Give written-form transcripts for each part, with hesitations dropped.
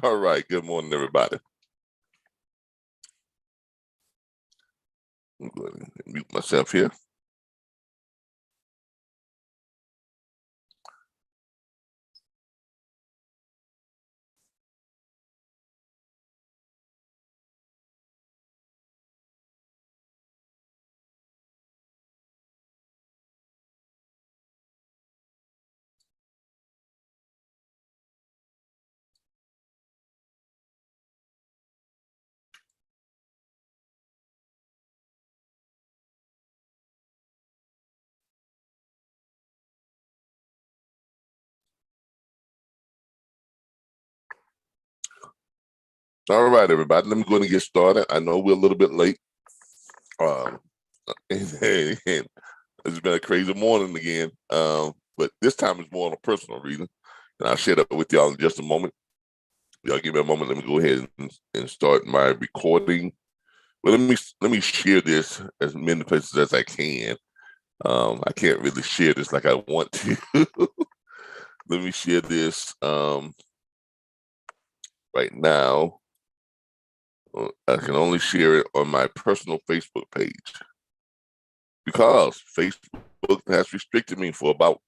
All right. Good morning, everybody. I'm going to mute myself here. All right, everybody. Let me go and get started. I know we're a little bit late. Um, and it's been a crazy morning again. But this time it's more on a personal reason, and I'll share that with y'all in just a moment. Y'all give me a moment. Let me go ahead and start my recording. Well, let me share this as many places as I can. I can't really share this like I want to. Let me share this right now. I can only share it on my personal Facebook page because Facebook has restricted me for about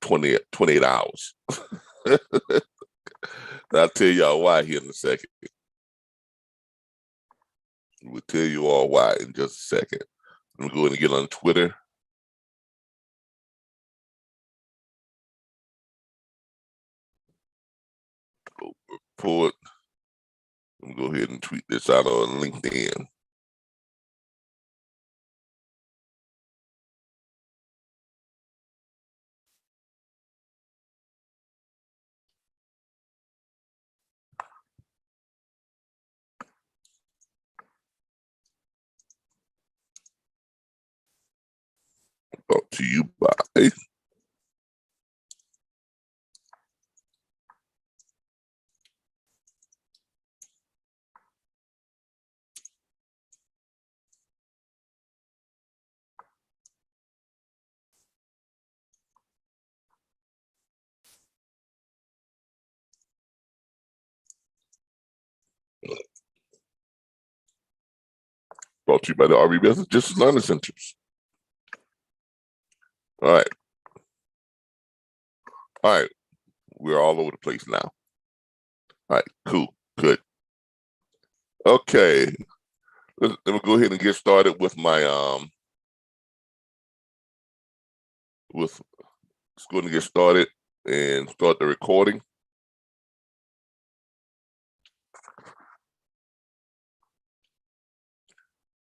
28 hours. I'll tell y'all why here in a second. We'll tell you all why in just a second. Let me go ahead and get on Twitter. Go report. Let me go ahead and tweet this out on LinkedIn. Brought to you by the RBS Logistics Learning Centers. All right. All right. We're all over the place now. All right, cool, good. Okay. Let me go ahead and get started with my let's go ahead and get started and start the recording.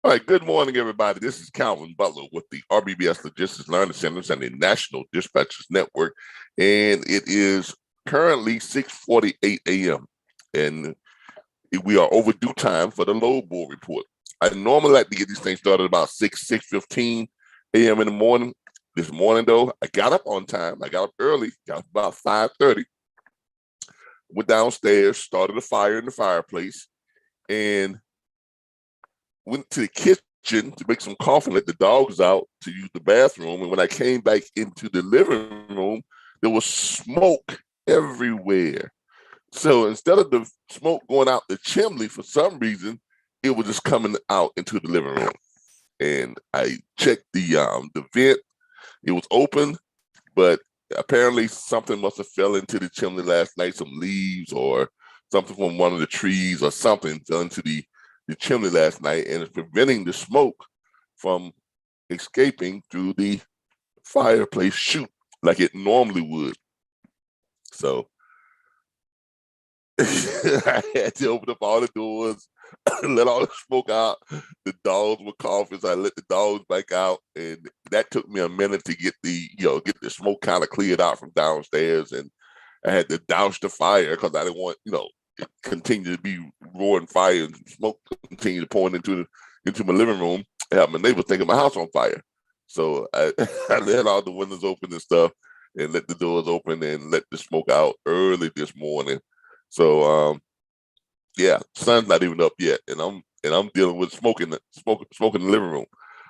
All right, good morning, everybody. This is Calvin Butler with the RBBS Logistics Learning Centers and the National Dispatchers Network, and it is currently 6:48 a.m. and we are overdue time for the load board report. I normally like to get these things started about 6:15 a.m. in the morning. This morning, though, I got up on time. I got up early, got up about 5:30, went downstairs, started a fire in the fireplace, and went to the kitchen to make some coffee, let the dogs out to use the bathroom. And when I came back into the living room, there was smoke everywhere. So instead of the smoke going out the chimney, for some reason, it was just coming out into the living room. And I checked the vent. It was open, but apparently something must have fell into the chimney last night, some leaves or something from one of the trees or something fell into the chimney last night, and it's preventing the smoke from escaping through the fireplace chute like it normally would. So I had to open up all the doors, let all the smoke out. The dogs were coughing, so I let the dogs back out, and that took me a minute to get the smoke kind of cleared out from downstairs. And I had to douse the fire because I didn't want it continue to be roaring fire and smoke continue to pour into my living room and have my neighbors thinking my house on fire. So I let all the windows open and stuff, and let the doors open and let the smoke out early this morning. So yeah, sun's not even up yet, and I'm dealing with smoke in the living room.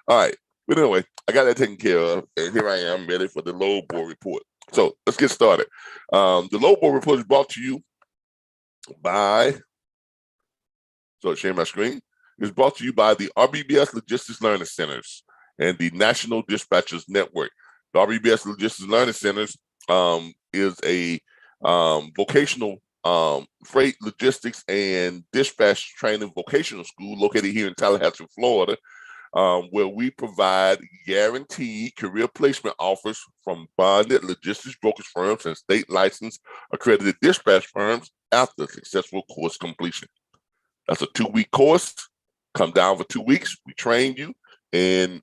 All right, but anyway, I got that taken care of, and here I am ready for the load board report. So let's get started. The load board report is brought to you by, so share my screen, is brought to you by the RBBS Logistics Learning Centers and the National Dispatchers Network. The RBBS Logistics Learning Centers is a vocational freight logistics and dispatch training vocational school located here in Tallahassee, Florida, where we provide guaranteed career placement offers from bonded logistics brokerage firms and state licensed accredited dispatch firms after successful course completion. That's a 2-week course. Come down for 2 weeks. We train you, and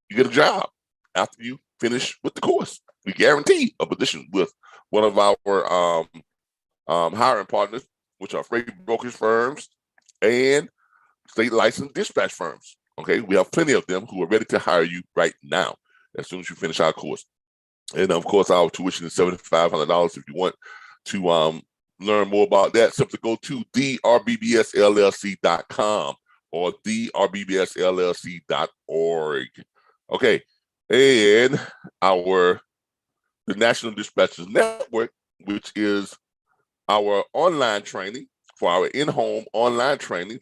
you get a job after you finish with the course. We guarantee a position with one of our hiring partners, which are freight brokerage firms and state licensed dispatch firms. Okay, we have plenty of them who are ready to hire you right now as soon as you finish our course. And of course, our tuition is $7,500. If you want to learn more about that, simply go to theRBBSLLC.com or theRBBSLLC.org. Okay, and the National Dispatchers Network, which is our online training for our in-home online training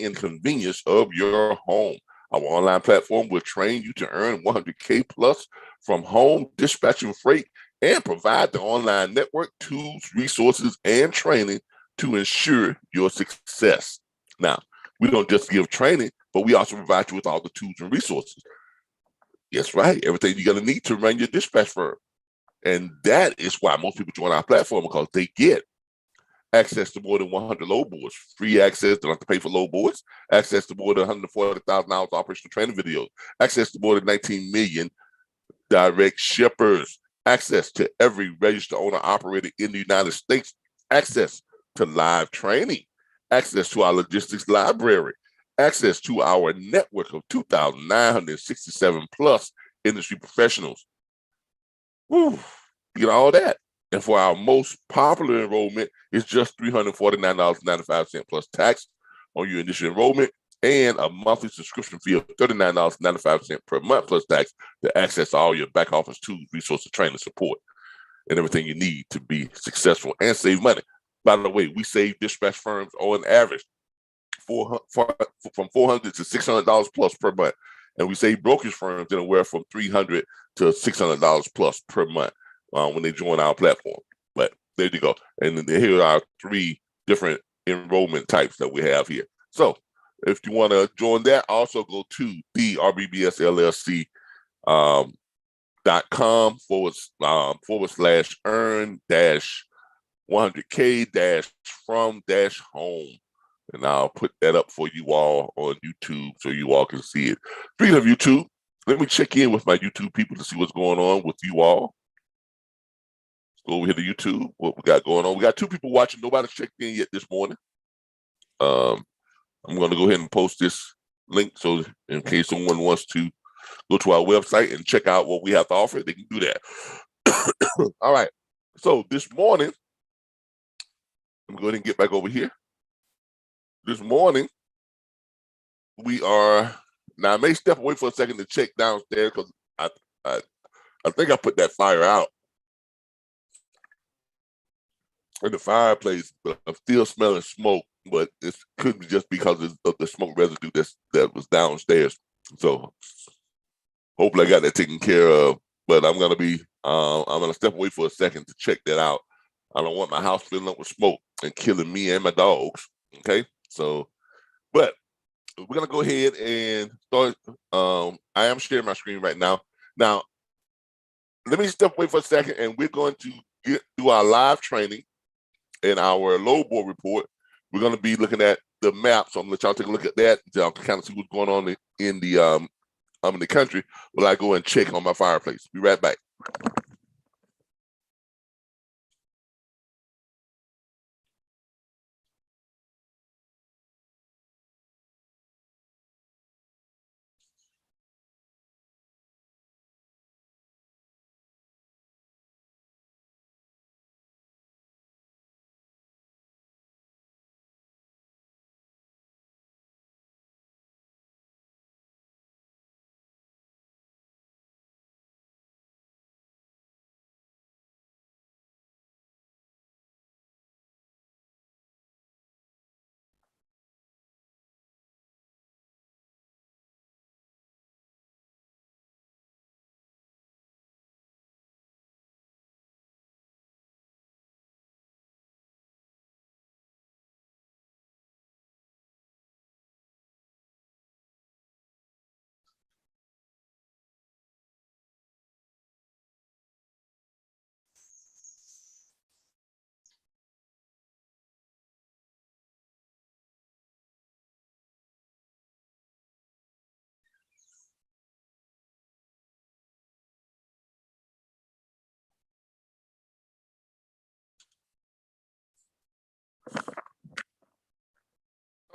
and convenience of your home. Our online platform will train you to earn $100K plus from home dispatching freight and provide the online network tools, resources, and training to ensure your success. Now, we don't just give training, but we also provide you with all the tools and resources. That's right, everything you're going to need to run your dispatch firm. And that is why most people join our platform, because they get access to more than 100 load boards, free access, don't have to pay for load boards, access to more than 140,000 hours of operational training videos, access to more than 19 million direct shippers, access to every registered owner operator in the United States, access to live training, access to our logistics library, access to our network of 2,967 plus industry professionals. Woo, you get all that. And for our most popular enrollment, it's just $349.95 plus tax on your initial enrollment and a monthly subscription fee of $39.95 per month plus tax to access all your back office tools, resources, training, support, and everything you need to be successful and save money. By the way, we save dispatch firms on average from $400 to $600 plus per month. And we save brokerage firms anywhere from $300 to $600 plus per month when they join our platform. But there you go. And then here are 3 different enrollment types that we have here. So if you want to join that, also go to the RBBSLLC.com / earn dash 100K dash from dash home. And I'll put that up for you all on YouTube so you all can see it. Speaking of YouTube, let me check in with my YouTube people to see what's going on with you all. Let's go over here to YouTube, what we got going on. We got 2 people watching. Nobody's checked in yet this morning. I'm going to go ahead and post this link so in case someone wants to go to our website and check out what we have to offer, they can do that. All right. So this morning, I'm going to get back over here. This morning, we are, now I may step away for a second to check downstairs because I think I put that fire out in the fireplace, but I'm still smelling smoke, but it could be just because of the smoke residue that was downstairs. So hopefully I got that taken care of, but I'm going to step away for a second to check that out. I don't want my house filling up with smoke and killing me and my dogs. Okay. So, but we're going to go ahead and start. I am sharing my screen right now. Now, let me step away for a second and we're going to do our live training and our load board report. We're going to be looking at the map. So I'm going to let y'all take a look at that to kind of see what's going on in the country while I go and check on my fireplace. Be right back.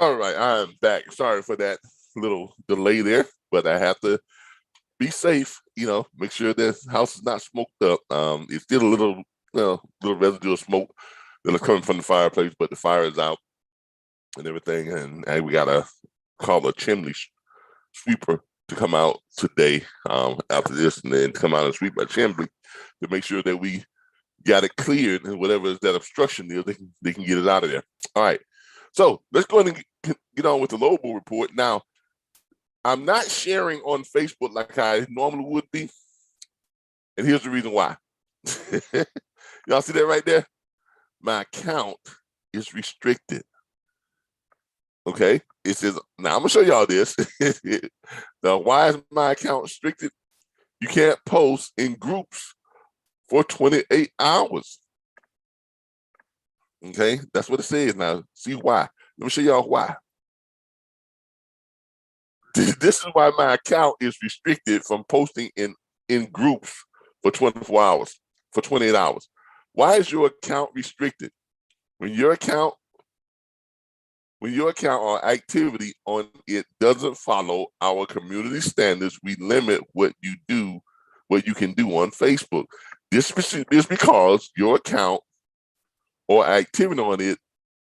All right, I'm back. Sorry for that little delay there, but I have to be safe. Make sure the house is not smoked up. It's still a little residual smoke that is coming from the fireplace, but the fire is out and everything. And we gotta call a chimney sweeper to come out today after this, and then come out and sweep a chimney to make sure that we got it cleared, and whatever that obstruction is, they can get it out of there. All right. So let's go ahead and get on with the Lobo report. Now, I'm not sharing on Facebook like I normally would be. And here's the reason why. Y'all see that right there? My account is restricted. Okay. It says, now I'm going to show y'all this. Now, why is my account restricted? You can't post in groups for 28 hours. Okay. That's what it says. Now, see why. Let me show y'all why. This is why my account is restricted from posting in groups for 24 hours, for 28 hours. Why is your account restricted? When your account or activity on it doesn't follow our community standards, we limit what you can do on Facebook. This is because your account or activity on it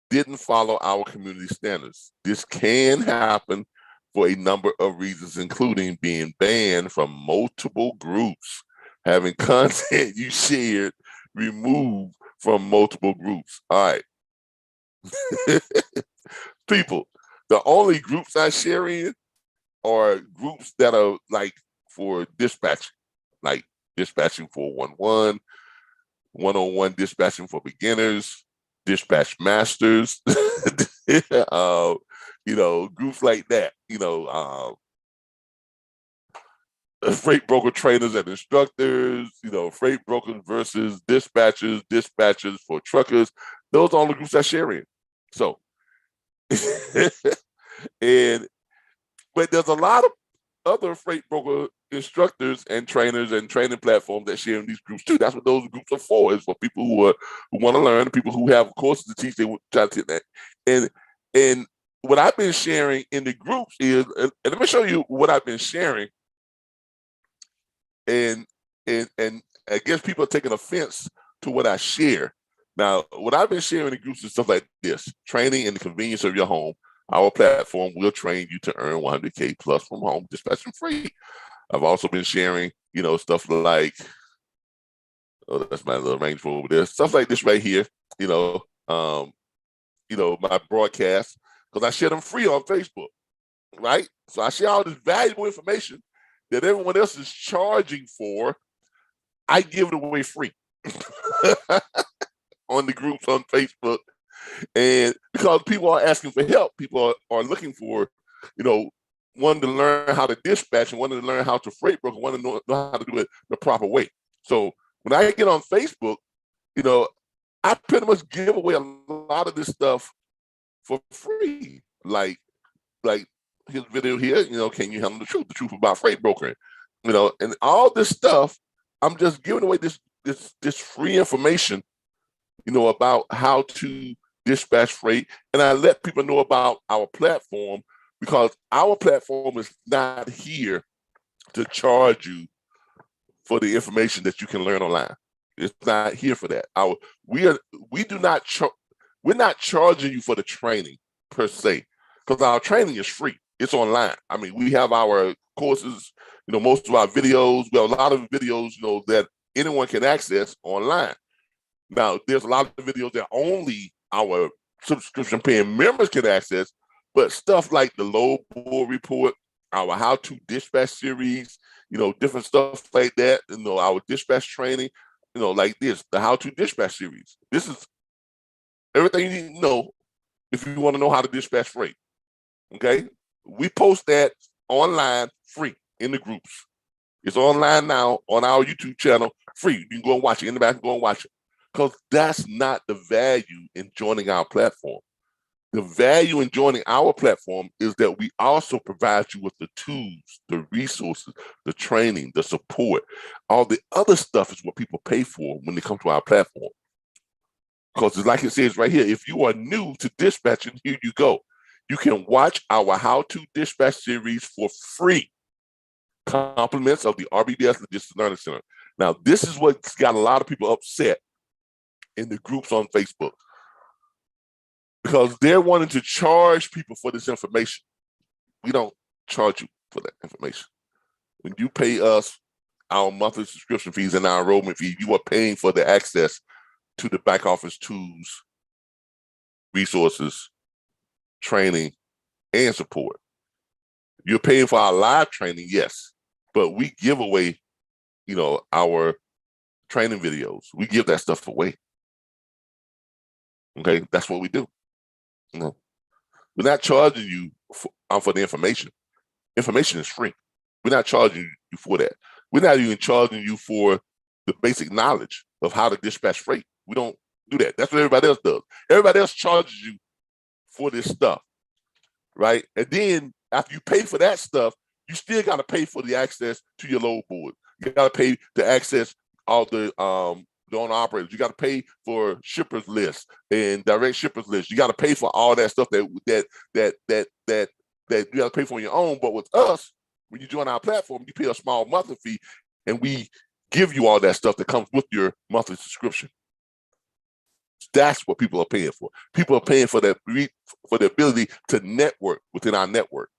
didn't follow our community standards. This can happen for a number of reasons, including being banned from multiple groups, having content you shared removed from multiple groups. All right. People, the only groups I share in are groups that are like for dispatching, like dispatching 411, one-on-one dispatching for beginners, dispatch masters, groups like that, freight broker trainers and instructors, freight brokers versus dispatchers for truckers. Those are all the groups I share in. So, but there's a lot of other freight broker instructors and trainers and training platforms that share in these groups too. That's what those groups are for. Is for people who want to learn, people who have courses to teach. They try to that. And what I've been sharing in the groups is, and let me show you what I've been sharing. And I guess people are taking offense to what I share. Now, what I've been sharing in the groups is stuff like this: training in the convenience of your home. Our platform will train you to earn 100K plus from home dispatching freight. I've also been sharing, stuff like, that's my little Range Rover over there. Stuff like this right here, my broadcast, because I share them free on Facebook, right? So I share all this valuable information that everyone else is charging for. I give it away free on the groups on Facebook. And because people are asking for help, people are looking for, wanting to learn how to dispatch and wanting to learn how to freight broker, wanting to know how to do it the proper way. So when I get on Facebook, I pretty much give away a lot of this stuff for free. Like his video here, can you handle the truth about freight brokering? And all this stuff, I'm just giving away this free information, about how to dispatch freight. And I let people know about our platform, because our platform is not here to charge you for the information that you can learn online. It's not here for that. We're not charging you for the training per se, because our training is free. It's online. I mean, we have our courses, most of our videos. We have a lot of videos, that anyone can access online. Now, there's a lot of videos that only our subscription paying members can access, but stuff like the Lobo report, our how to dispatch series, different stuff like that, our dispatch training, like this, the how to dispatch series. This is everything you need to know if you want to know how to dispatch freight. Okay. We post that online free in the groups. It's online now on our YouTube channel, free. You can go and watch it. In the back, go and watch it. Because that's not the value in joining our platform. The value in joining our platform is that we also provide you with the tools, the resources, the training, the support. All the other stuff is what people pay for when they come to our platform. Because it's like it says right here, if you are new to dispatching, here you go. You can watch our How to Dispatch series for free. Compliments of the RBBS Logistics Learning Center. Now, this is what's got a lot of people upset in the groups on Facebook, because they're wanting to charge people for this information. We don't charge you for that information. When you pay us our monthly subscription fees and our enrollment fee, you are paying for the access to the back office tools, resources, training, and support. You're paying for our live training, yes, but we give away, our training videos. We give that stuff away. Okay, that's what we do. We're not charging you for the information. Information is free. We're not charging you for that. We're not even charging you for the basic knowledge of how to dispatch freight. We don't do that. That's what everybody else does. Everybody else charges you for this stuff, right? And then after you pay for that stuff, you still got to pay for the access to your load board. You got to pay to access all the owner operators. You got to pay for shippers list and direct shippers list. You got to pay for all that stuff that you got to pay for on your own. But with us, when you join our platform, you pay a small monthly fee, and we give you all that stuff that comes with your monthly subscription. That's what people are paying for. People are paying for the ability to network within our network.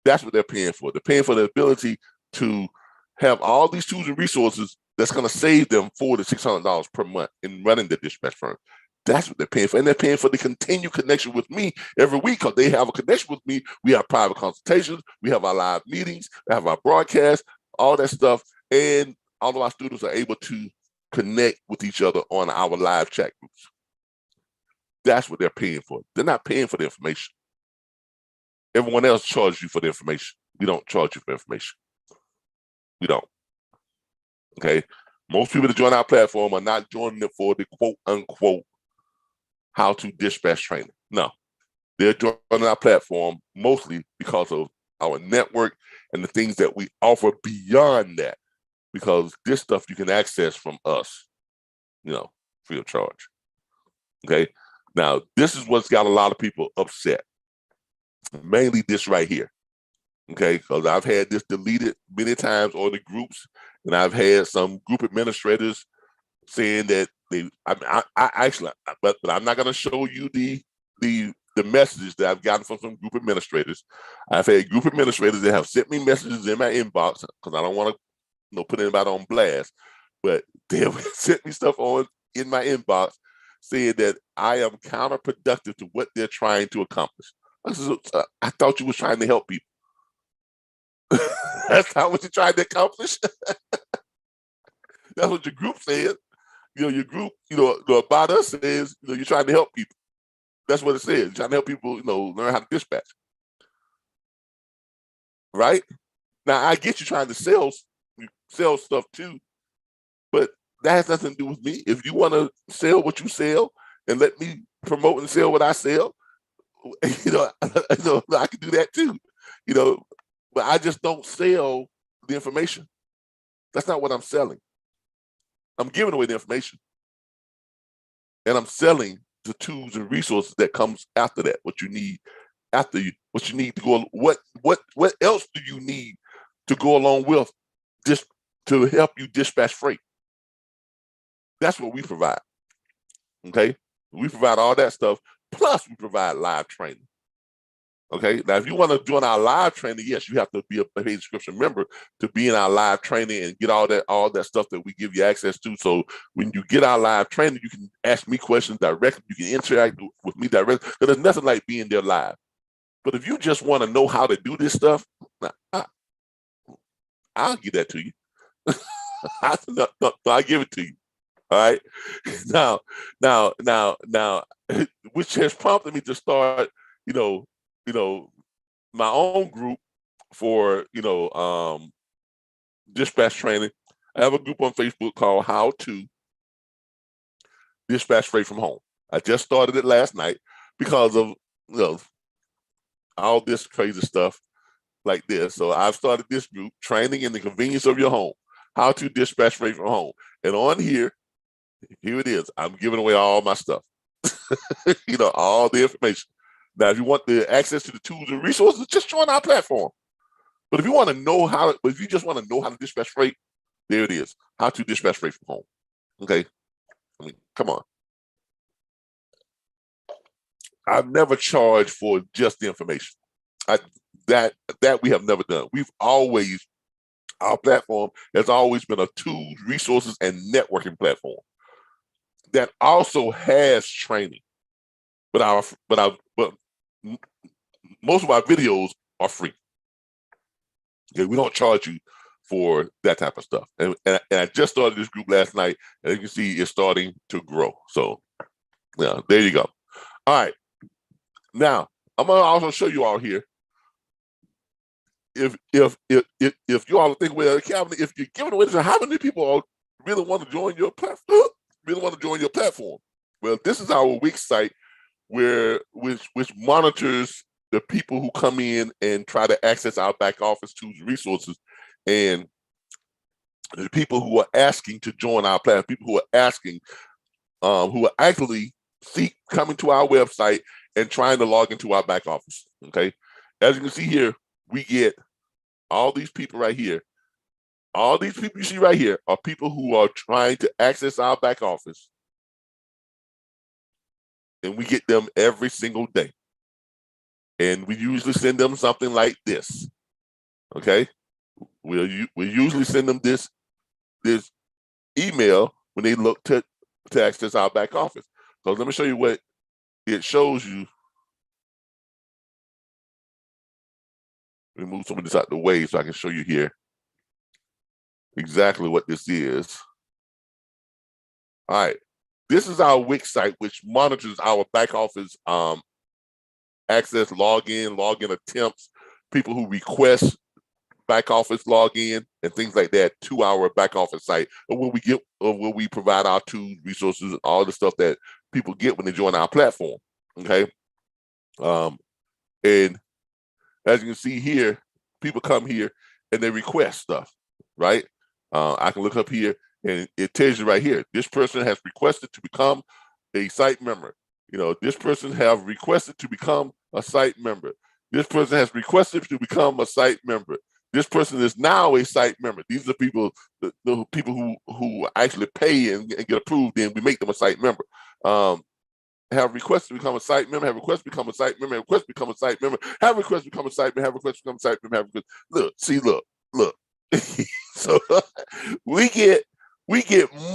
That's what they're paying for. They're paying for the ability to have all these tools and resources that's going to save them $400 to $600 per month in running the dispatch firm. That's what they're paying for. And they're paying for the continued connection with me every week, because they have a connection with me. We have private consultations. We have our live meetings. We have our broadcasts, all that stuff. And all of our students are able to connect with each other on our live chat groups. That's what they're paying for. They're not paying for the information. Everyone else charges you for the information. We don't charge you for information. We don't. Okay? Most people that join our platform are not joining it for the quote unquote how to dispatch training. No. They're joining our platform mostly because of our network and the things that we offer beyond that. Because this stuff you can access from us, free of charge. Okay? Now, this is what's got a lot of people upset. Mainly this right here. Okay? Because I've had this deleted many times on the groups, and I've had some group administrators saying that I actually, but I'm not going to show you the messages that I've gotten from some group administrators. I've had group administrators that have sent me messages in my inbox, because I don't want to put anybody on blast, but they have sent me stuff in my inbox saying that I am counterproductive to what they're trying to accomplish. I thought you was trying to help people. That's not what you're trying to accomplish. That's what your group said. Your group, about us says, you're trying to help people. That's what it says. You're trying to help people, learn how to dispatch. Right? Now, I get you trying to sell stuff too, but that has nothing to do with me. If you want to sell what you sell and let me promote and sell what I sell, I can do that too, but I just don't sell the information. That's not what I'm selling. I'm giving away the information, and I'm selling the tools and resources that comes after that. What you need to go. What else do you need to go along with this to help you dispatch freight? That's what we provide. Okay, we provide all that stuff. Plus, we provide live training. Okay, now if you want to join our live training, yes, you have to be a paid subscription member to be in our live training and get all that stuff that we give you access to. So when you get our live training, you can ask me questions directly. You can interact with me directly. There's nothing like being there live. But if you just want to know how to do this stuff, I'll give that to you. I'll give it to you. All right. Now, which has prompted me to start, my own group for, dispatch training. I have a group on Facebook called How to Dispatch Freight from Home. I just started it last night because of, all this crazy stuff like this. So I've started this group, Training in the Convenience of Your Home, How to Dispatch Freight from Home. And on here it is. I'm giving away all my stuff, all the information. Now, if you want the access to the tools and resources, just join our platform. But if you want to know how, but if you just want to know how to dispatch freight, there it is. How to dispatch freight from home. Okay. I mean, come on. I've never charged for just the information. That we have never done. Our platform has always been a tools, resources, and networking platform that also has training. But most of our videos are free. Okay, we don't charge you for that type of stuff. And I just started this group last night, and you can see it's starting to grow. So, yeah, there you go. All right. Now, I'm gonna also show you all here. If you all think, well, Calvin, if you're giving away this, how many people really want to join your platform? Well, this is our weak site which monitors the people who come in and try to access our back office tools and resources, and the people who are asking to join our platform, people who are asking, who are actually coming to our website and trying to log into our back office. Okay, as you can see here, we get all these people right here. All these people you see right here are people who are trying to access our back office, and we get them every single day. And we usually send them something like this. Okay, we usually send them this email when they look to access our back office. So let me show you what it shows you. Let me move some of this out of the way so I can show you here exactly what this is. All right, this is our Wix site, which monitors our back office access, login attempts, people who request back office login and things like that to our back office site, or where we provide our tools, resources, and all the stuff that people get when they join our platform. Okay, and as you can see here, people come here and they request stuff, right? I can look up here and it tells you right here, this person has requested to become a site member. You know, this person have requested to become a site member. This person has requested to become a site member. This person is now a site member. These are people, the people who actually pay and get approved, and we make them a site member. Have requested to become a site member, have requested to become a site member, have requested to become a site member, have requested to become a site member, have requested to become a site member, have requested. Look. So we get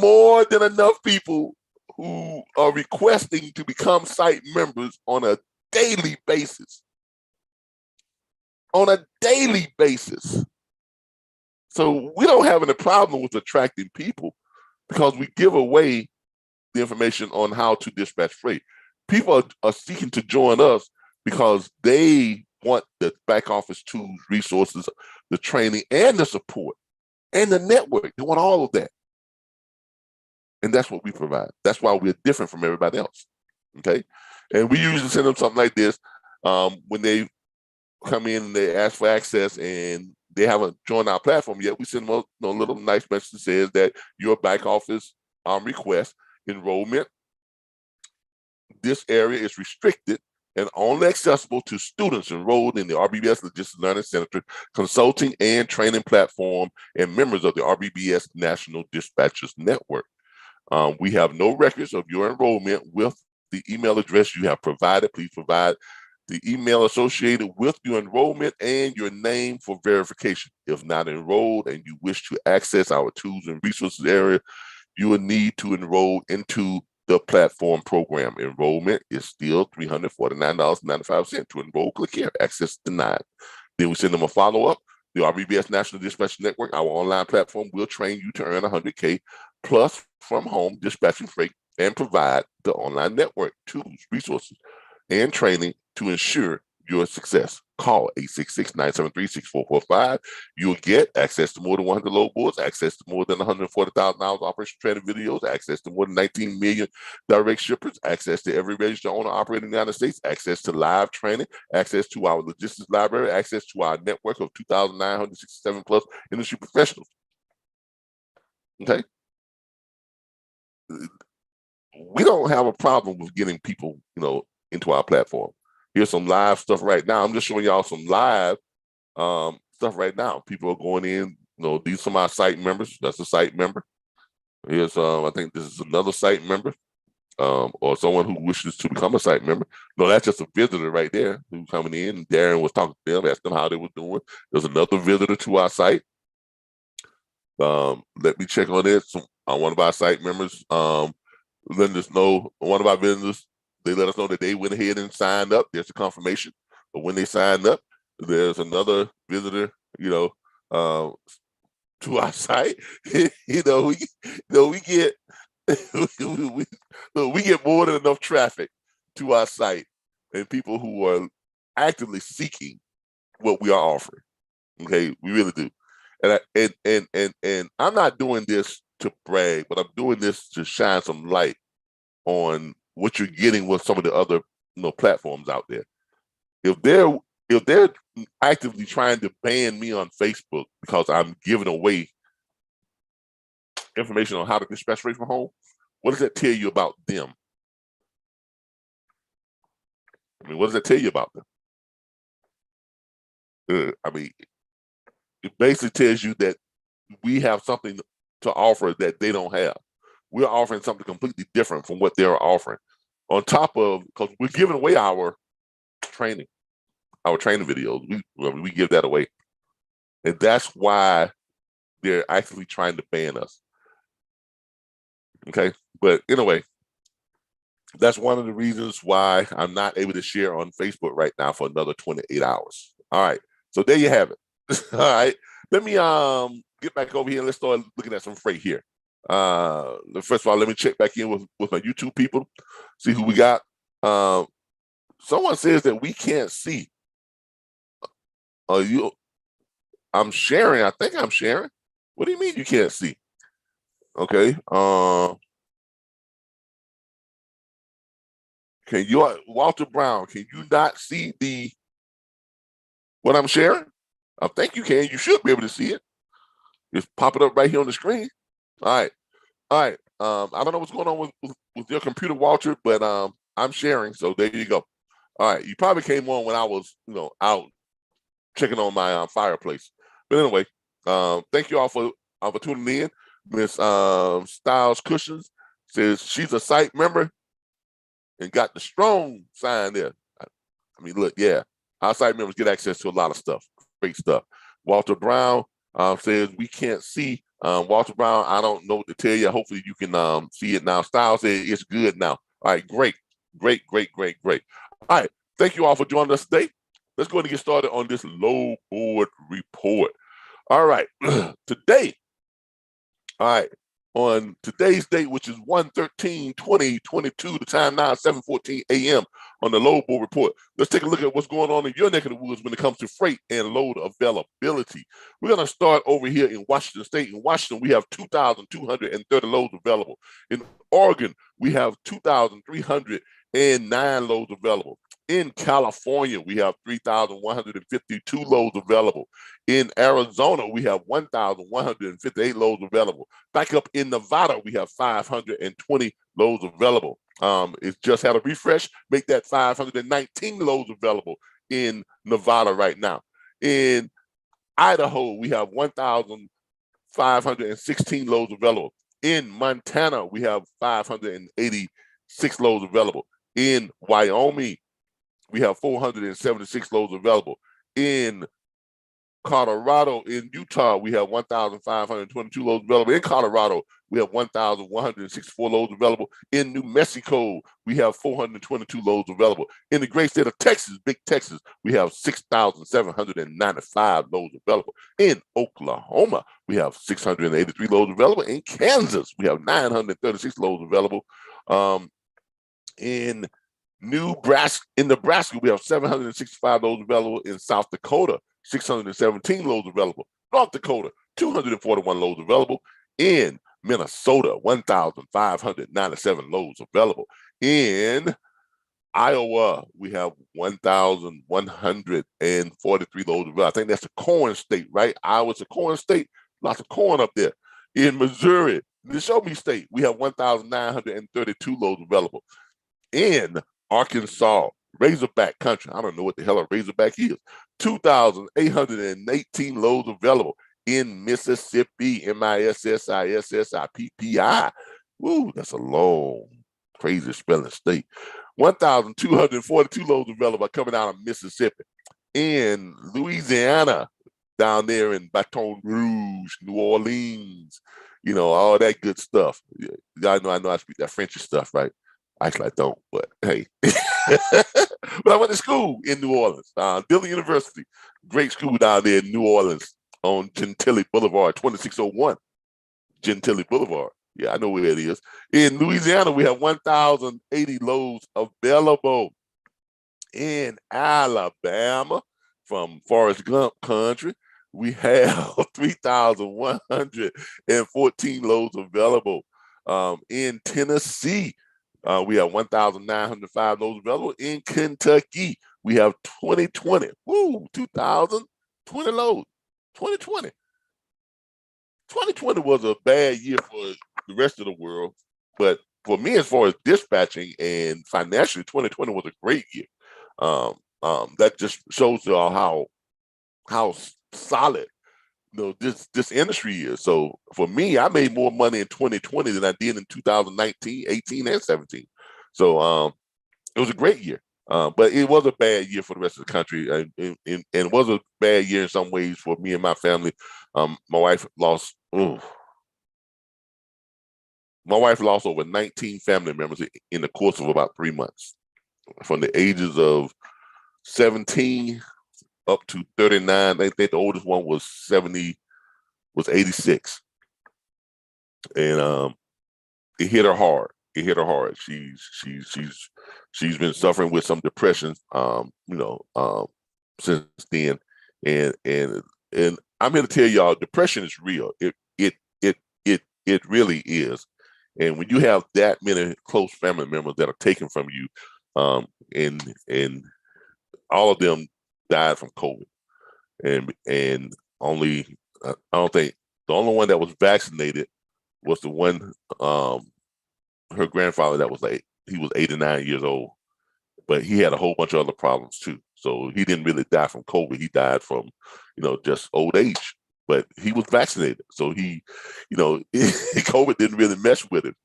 more than enough people who are requesting to become site members on a daily basis. On a daily basis. So we don't have any problem with attracting people because we give away the information on how to dispatch freight. People are seeking to join us because they want the back office tools, resources, the training, and the support, and the network. They want all of that. And that's what we provide. That's why we're different from everybody else. Okay. And we usually send them something like this when they come in and they ask for access and they haven't joined our platform yet. We send them a little nice message that says that your back office request enrollment. This area is restricted and only accessible to students enrolled in the RBBS Logistics Learning Center Consulting and Training Platform and members of the RBBS National Dispatchers Network. We have no records of your enrollment with the email address you have provided. Please provide the email associated with your enrollment and your name for verification. If not enrolled and you wish to access our tools and resources area, you will need to enroll into the platform program. Enrollment is still $349.95. To enroll, click here. Access denied. Then we send them a follow-up. The RBBS National Dispatch Network, our online platform, will train you to earn $100K plus from home dispatching freight and provide the online network tools, resources, and training to ensure your success. Call 866-973-6445. You'll get access to more than 100 load boards, access to more than 140,000 hours of operation training videos, access to more than 19 million direct shippers, access to every registered owner operating in the United States, access to live training, access to our logistics library, access to our network of 2,967 plus industry professionals. Okay? We don't have a problem with getting people, into our platform. Here's some live stuff right now. I'm just showing y'all some live stuff right now. People are going in. These are my site members. That's a site member. Here's I think this is another site member, or someone who wishes to become a site member. No, that's just a visitor right there who's coming in. Darren was talking to them, asking them how they were doing. There's another visitor to our site. Let me check on it. One of our site members letting us know, one of our visitors, they let us know that they went ahead and signed up. There's a confirmation. But when they signed up, there's another visitor, to our site. We get we get more than enough traffic to our site and people who are actively seeking what we are offering. Okay, we really do. And I'm not doing this to brag, but I'm doing this to shine some light on what you're getting with some of the other platforms out there. If they're actively trying to ban me on Facebook because I'm giving away information on how to dispatch freight from home, what does that tell you about them? I mean, what does that tell you about them? It basically tells you that we have something to offer that they don't have. We're offering something completely different from what they're offering. On top of, because we're giving away our training videos. We give that away. And that's why they're actually trying to ban us. Okay. But anyway, that's one of the reasons why I'm not able to share on Facebook right now for another 28 hours. All right. So there you have it. All right. Let me get back over here and let's start looking at some freight here. First of all, let me check back in with my YouTube people, see who we got. Someone says that we can't see. I'm sharing. I think I'm sharing. What do you mean you can't see? Okay. Can you, Walter Brown? Can you not see what I'm sharing? I think you can. You should be able to see it. Just pop it up right here on the screen. All right. I don't know what's going on with your computer, Walter, but I'm sharing. So there you go. All right. You probably came on when I was, out checking on my fireplace. But anyway, thank you all for tuning in. Miss Styles Cushions says she's a site member and got the strong sign there. I mean, look, yeah, our site members get access to a lot of stuff, great stuff. Walter Brown says we can't see. Walter Brown, I don't know what to tell you. Hopefully you can see it now. Styles says it's good now. All right, great. All right, thank you all for joining us today. Let's go ahead and get started on this load board report. All right, today, on today's date, which is 1/13/2022, the time now 7:14 a.m. on the load board report. Let's take a look at what's going on in your neck of the woods when it comes to freight and load availability. We're going to start over here in Washington State. In Washington, we have 2,230 loads available. In Oregon, we have 2,309 loads available. In California, we have 3,152 loads available. In Arizona, we have 1,158 loads available. Back up in Nevada, we have 520 loads available. It's just had a refresh, make that 519 loads available in Nevada right now. In Idaho, we have 1,516 loads available. In Montana, we have 586 loads available. In Wyoming, we have 476 loads available. In Colorado, in Utah, we have 1,522 loads available. In Colorado, we have 1,164 loads available. In New Mexico, we have 422 loads available. In the great state of Texas, big Texas, we have 6,795 loads available. In Oklahoma, we have 683 loads available. In Kansas, we have 936 loads available. In Nebraska, we have 765 loads available. In South Dakota, 617 loads available. North Dakota, 241 loads available. In Minnesota, 1,597 loads available. In Iowa, we have 1,143 loads available. I think that's a corn state, right? Iowa's a corn state. Lots of corn up there. In Missouri, the Show Me State, we have 1,932 loads available. In Arkansas, Razorback country. I don't know what the hell a Razorback is. 2,818 loads available in Mississippi, Mississippi. Woo, that's a long, crazy spelling state. 1,242 loads available coming out of Mississippi. In Louisiana, down there in Baton Rouge, New Orleans, all that good stuff. Y'all know I speak that Frenchy stuff, right? Actually, I don't, but hey. But I went to school in New Orleans, Dillon University, great school down there in New Orleans on Gentilly Boulevard, 2601 Gentilly Boulevard. Yeah, I know where it is. In Louisiana, we have 1,080 loads available. In Alabama, from Forrest Gump country, we have 3,114 loads available. In Tennessee, we have 1,905 loads available. In Kentucky, we have 2020. Woo, 2,020 loads. 2020. 2020 was a bad year for the rest of the world, but for me, as far as dispatching and financially, 2020 was a great year. That just shows you all how solid this industry is. So for me, I made more money in 2020 than I did in 2019, 18, and 17. So it was a great year. But it was a bad year for the rest of the country, and it was a bad year in some ways for me and my family. My wife lost over 19 family members in the course of about 3 months, from the ages of 17 up to 39. They think the oldest one was 86, and it hit her hard. She's been suffering with some depression, since then, and I'm here to tell y'all, depression is real. It really is. And when you have that many close family members that are taken from you, and all of them died from COVID, and only I don't think the only one that was vaccinated was the one, her grandfather, that was he was 89 years old, but he had a whole bunch of other problems too. So he didn't really die from COVID. He died from, just old age. But he was vaccinated, so he, COVID didn't really mess with him.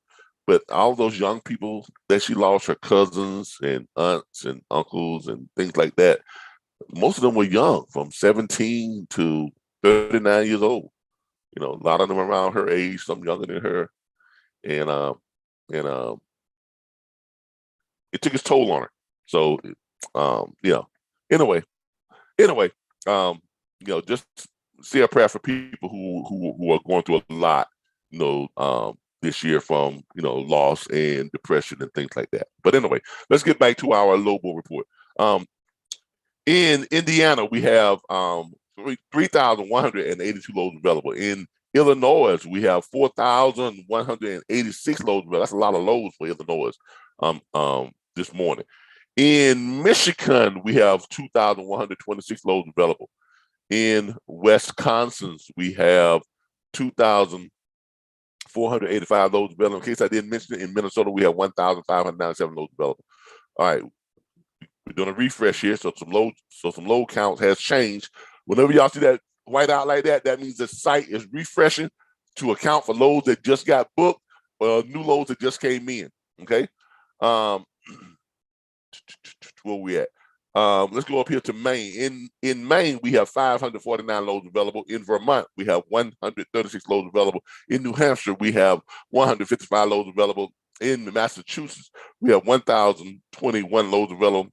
But all those young people that she lost, her cousins and aunts and uncles and things like that, most of them were young, from 17 to 39 years old. A lot of them around her age, some younger than her, and it took its toll on her. So, Anyway, just say a prayer for people who are going through a lot, this year, from loss and depression and things like that. But anyway, let's get back to our Lobo report. In Indiana, we have 3,182 loads available. In Illinois, we have 4,186 loads available. That's a lot of loads for Illinois this morning. In Michigan, we have 2,126 loads available. In Wisconsin, we have 2,485 loads available. In case I didn't mention it, in Minnesota, we have 1,597 loads available. All right, we're doing a refresh here, so some load count has changed. Whenever y'all see that white out like that, that means the site is refreshing to account for loads that just got booked or new loads that just came in. Okay, where we at? Let's go up here to Maine. In Maine, we have 549 loads available. In Vermont, we have 136 loads available. In New Hampshire, we have 155 loads available. In Massachusetts, we have 1,021 loads available.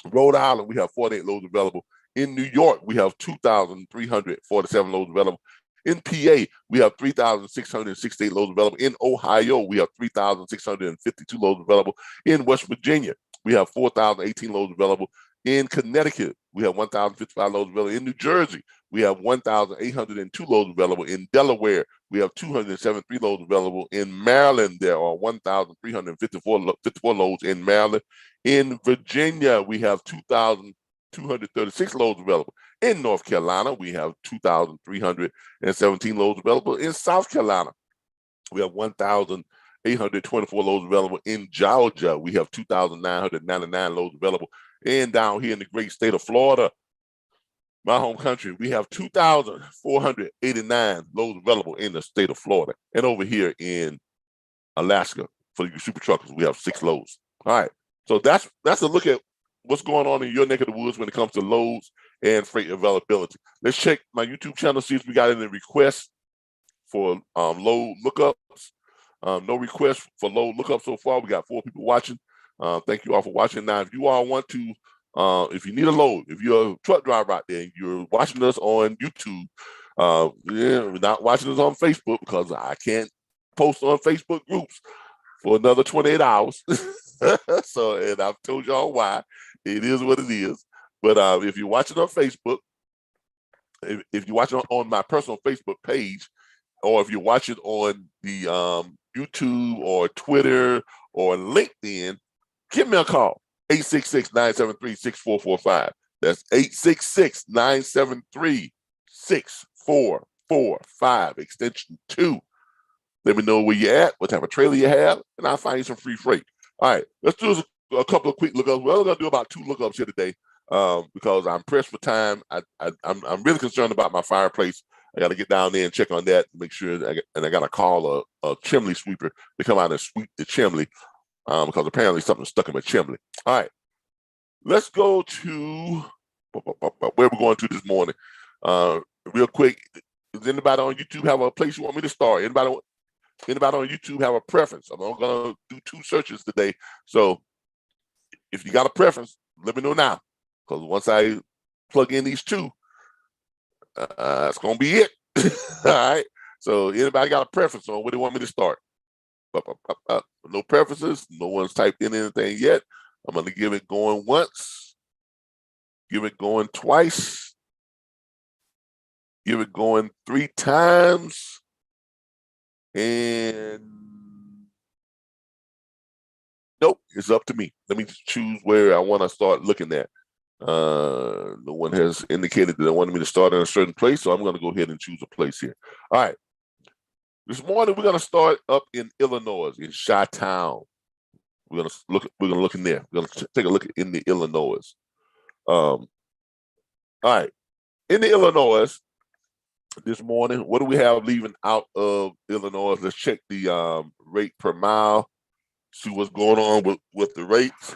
Rhode Island, we have 48 loads available. In New York, we have 2,347 loads available. In PA, we have 3,668 loads available. In Ohio, we have 3,652 loads available. In West Virginia, we have 4,018 loads available. In Connecticut, we have 1,055 loads available. In New Jersey, we have 1,802 loads available. In Delaware, we have 273 loads available. In Maryland, there are 1,354 loads in Maryland. In Virginia, we have 2,236 loads available. In North Carolina, we have 2,317 loads available. In South Carolina, we have 1,8 824 loads available. In Georgia, we have 2,999 loads available. And down here in the great state of Florida, my home country, we have 2,489 loads available in the state of Florida. And over here in Alaska, for you super truckers, we have 6 loads. All right. So that's a look at what's going on in your neck of the woods when it comes to loads and freight availability. Let's check my YouTube channel, see if we got any requests for load lookups. No requests for load lookup so far. We got 4 people watching. Thank you all for watching. Now, if you all want to, if you need a load, if you're a truck driver out there and you're watching us on YouTube, we're not watching us on Facebook because I can't post on Facebook groups for another 28 hours. So, and I've told y'all why. It is what it is. But if you're watching on Facebook, if you're watching on my personal Facebook page, or if you're watching on the YouTube or Twitter or LinkedIn, give me a call, 866-973-6445. That's 866-973-6445, extension 2. Let me know where you're at, what type of trailer you have, and I'll find you some free freight. All right, let's do a couple of quick lookups. We're going to do about 2 lookups here today because I'm pressed for time. I'm really concerned about my fireplace. I got to get down there and check on that, make sure. And I got to call a chimney sweeper to come out and sweep the chimney because apparently something's stuck in my chimney. All right, let's go to where we're going to this morning. Real quick, does anybody on YouTube have a place you want me to start? Anybody on YouTube have a preference? I'm going to do 2 searches today. So if you got a preference, let me know now. Because once I plug in these 2, that's going to be it. All right. So anybody got a preference on where they want me to start? No preferences. No one's typed in anything yet. I'm going to give it going once. Give it going twice. Give it going 3 times. And nope, it's up to me. Let me choose where I want to start looking at. No one has indicated that they wanted me to start in a certain place, so I'm going to go ahead and choose a place here. All right. This morning we're going to start up in Illinois, in Chi-Town. We're going to look in there. We're going to take a look in the Illinois. All right. In the Illinois this morning, what do we have leaving out of Illinois? Let's check the rate per mile. See what's going on with the rates.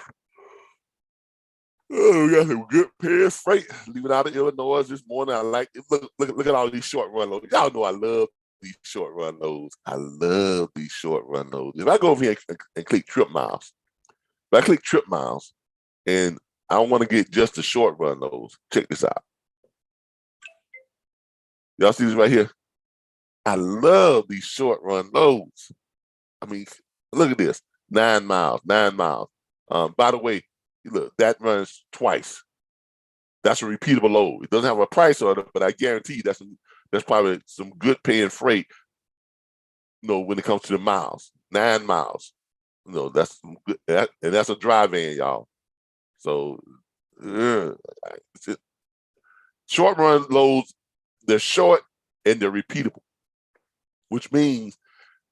Oh, we got some good paying freight leaving out of Illinois this morning. I like it. Look at all these short run loads. Y'all know I love these short run loads. I love these short run loads. If I go over here and click trip miles, if I click trip miles and I want to get just the short run loads, check this out. Y'all see this right here? I love these short run loads. I mean, look at this. 9 miles, 9 miles. By the way, look, that runs twice. That's a repeatable load. It doesn't have a price on it, but I guarantee you that's probably some good paying freight, when it comes to the miles. 9 miles. That's some good, and that's a drive in, y'all. So short run loads, they're short and they're repeatable, which means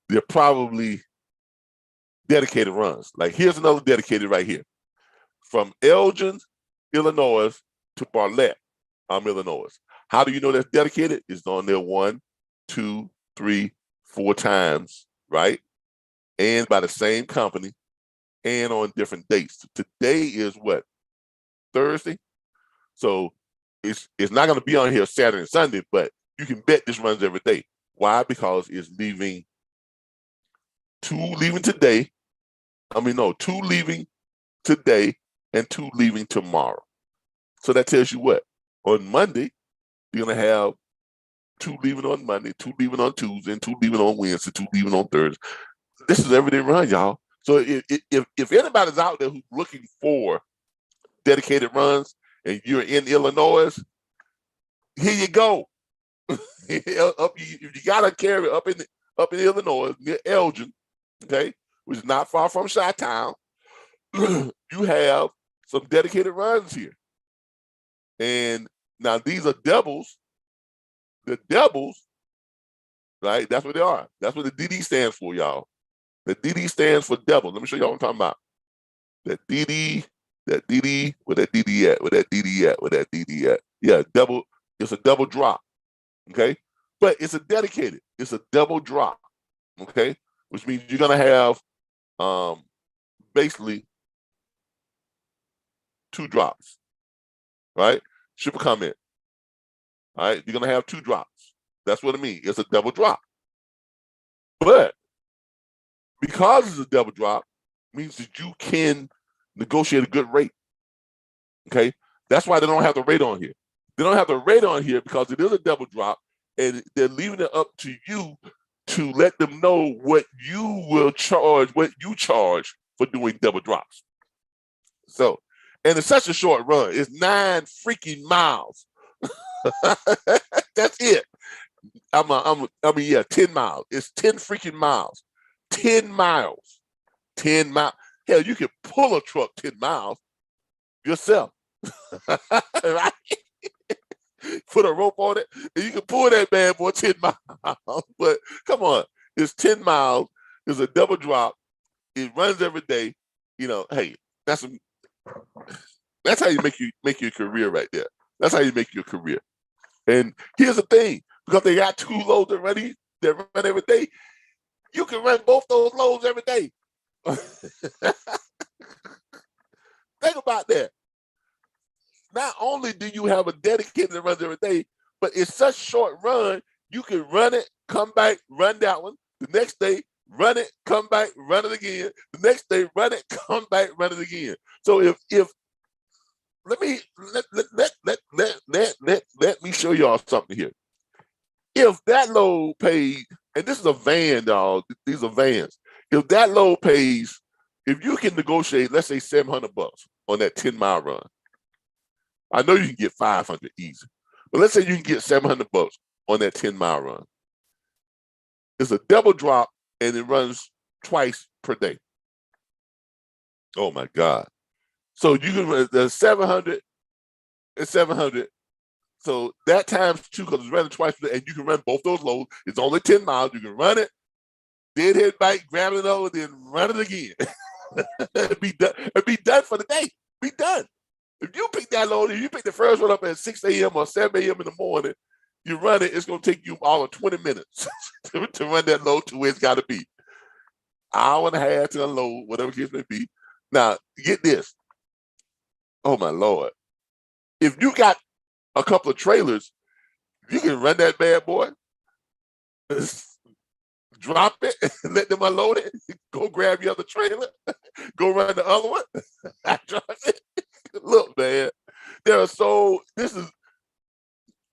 they're probably dedicated runs. Like here's another dedicated right here. From Elgin, Illinois to Bartlett, Illinois. How do you know that's dedicated? It's on there 1, 2, 3, 4 times, right? And by the same company and on different dates. Today is what? Thursday? So it's not going to be on here Saturday and Sunday, but you can bet this runs every day. Why? Because it's leaving 2 leaving today. 2 leaving today and 2 leaving tomorrow. So that tells you what? On Monday, you're going to have 2 leaving on Monday, 2 leaving on Tuesday, and 2 leaving on Wednesday, 2 leaving on Thursday. This is everyday run, y'all. So if anybody's out there who's looking for dedicated runs and you're in Illinois, here you go. You got to carry up in Illinois near Elgin, okay, which is not far from Chi-Town. You have some dedicated runs here. And now these are doubles. The doubles, right? That's what they are. That's what the DD stands for, y'all. The DD stands for devil. Let me show you what I'm talking about. That DD, where that DD at? Where that DD at? Where that DD at? Yeah, double. It's a double drop. Okay, but it's a dedicated. It's a double drop. Okay, which means you're gonna have basically 2 drops. Right? Shipper comment. All right, you're gonna have 2 drops. That's what it means. It's a double drop. But because it's a double drop, means that you can negotiate a good rate. Okay, that's why they don't have the rate on here. They don't have the rate on here because it is a double drop, and they're leaving it up to you to let them know what you will charge, what you charge for doing double drops. So, and it's such a short run. It's 9 freaking miles. That's it. I mean, yeah, 10 miles. It's 10 freaking miles. 10 miles. 10 miles. Hell, you can pull a truck 10 miles yourself. Right? Put a rope on it, and you can pull that bad boy 10 miles. But come on, it's 10 miles. It's a double drop. It runs every day. You know, hey, that's how you make your career right there. That's how you make your career. And here's the thing, because they got 2 loads already that run every day, you can run both those loads every day. Think about that. Not only do you have a dedicated that runs every day, but it's such short run, you can run it, come back, run that one. The next day, run it, come back, run it again. The next day, run it, come back, run it again. So if let me show y'all something here. If that load pays, and this is a van, dog. These are vans. If that load pays, if you can negotiate, let's say $700 on that 10-mile run, I know you can get 500 easy, but let's say you can get $700 on that 10-mile run. It's a double drop, and it runs twice per day. Oh my God! So you can run the 700 and 700. So that times 2, because it's running twice per day, and you can run both those loads. It's only 10 miles. You can run it, deadhead bike, grab it over, then run it again. It'd be done. It'd be done for the day. Be done. If you pick that load, if you pick the first one up at 6 a.m. or 7 a.m. in the morning, you run it, it's going to take you all of 20 minutes to run that load to where it's got to be. Hour and a half to unload, whatever case may be. Now, get this. Oh, my Lord. If you got a couple of trailers, you can run that bad boy, drop it, and let them unload it, go grab your other trailer, go run the other one, drop it. Look, man,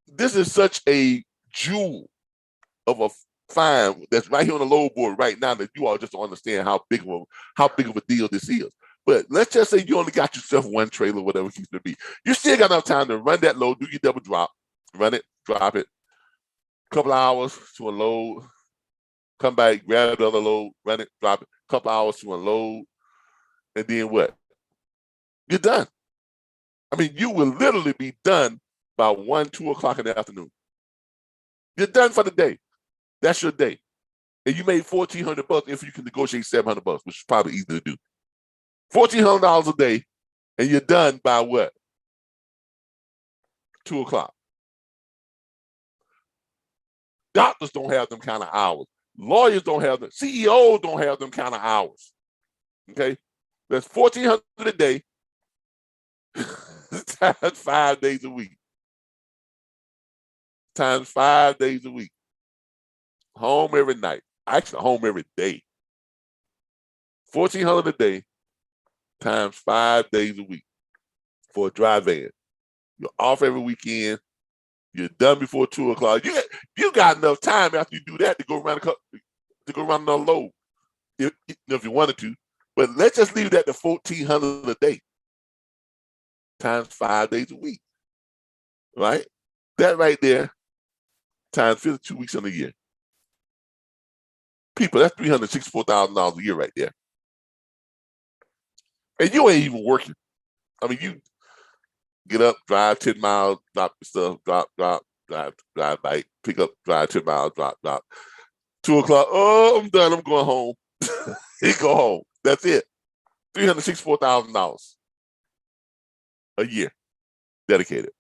this is such a jewel of a find that's right here on the load board right now that you all just don't understand how big of a deal this is. But let's just say you only got yourself 1 trailer, whatever it may be. You still got enough time to run that load, do your double drop, run it, drop it, a couple hours to unload, come back, grab the other load, run it, drop it, a couple hours to unload, and then what? You're done. I mean, you will literally be done by 1, 2 o'clock in the afternoon. You're done for the day. That's your day. And you made $1,400 if you can negotiate $700, which is probably easy to do. $1,400 a day, and you're done by what? 2 o'clock. Doctors don't have them kind of hours. Lawyers don't have them. CEOs don't have them kind of hours. Okay? That's $1,400 a day times 5 days a week. Times 5 days a week. Home every night. Actually, home every day. $1,400 a day times 5 days a week for a dry van. You're off every weekend. You're done before 2 o'clock. You got enough time after you do that to go around another load if you wanted to. But let's just leave that to $1,400 a day times 5 days a week, right? That right there times 52 weeks in a year. People, that's $364,000 a year right there. And you ain't even working. I mean, you get up, drive 10 miles, drop your stuff, drive bike, pick up, drive 10 miles, drop. 2 o'clock, oh, I'm done, I'm going home. He go home. That's it. $364,000 a year dedicated.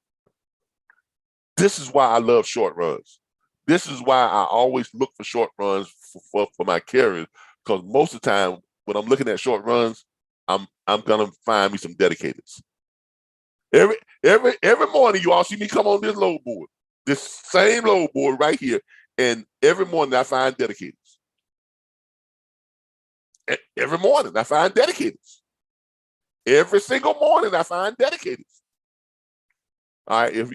This is why I love short runs. This is why I always look for short runs for my carriers, because most of the time when I'm looking at short runs, I'm gonna find me some dedicateds. Every morning you all see me come on this load board, this same load board right here, and every morning I find dedicateds. Every morning I find dedicateds. Every single morning I find dedicateds. All right, if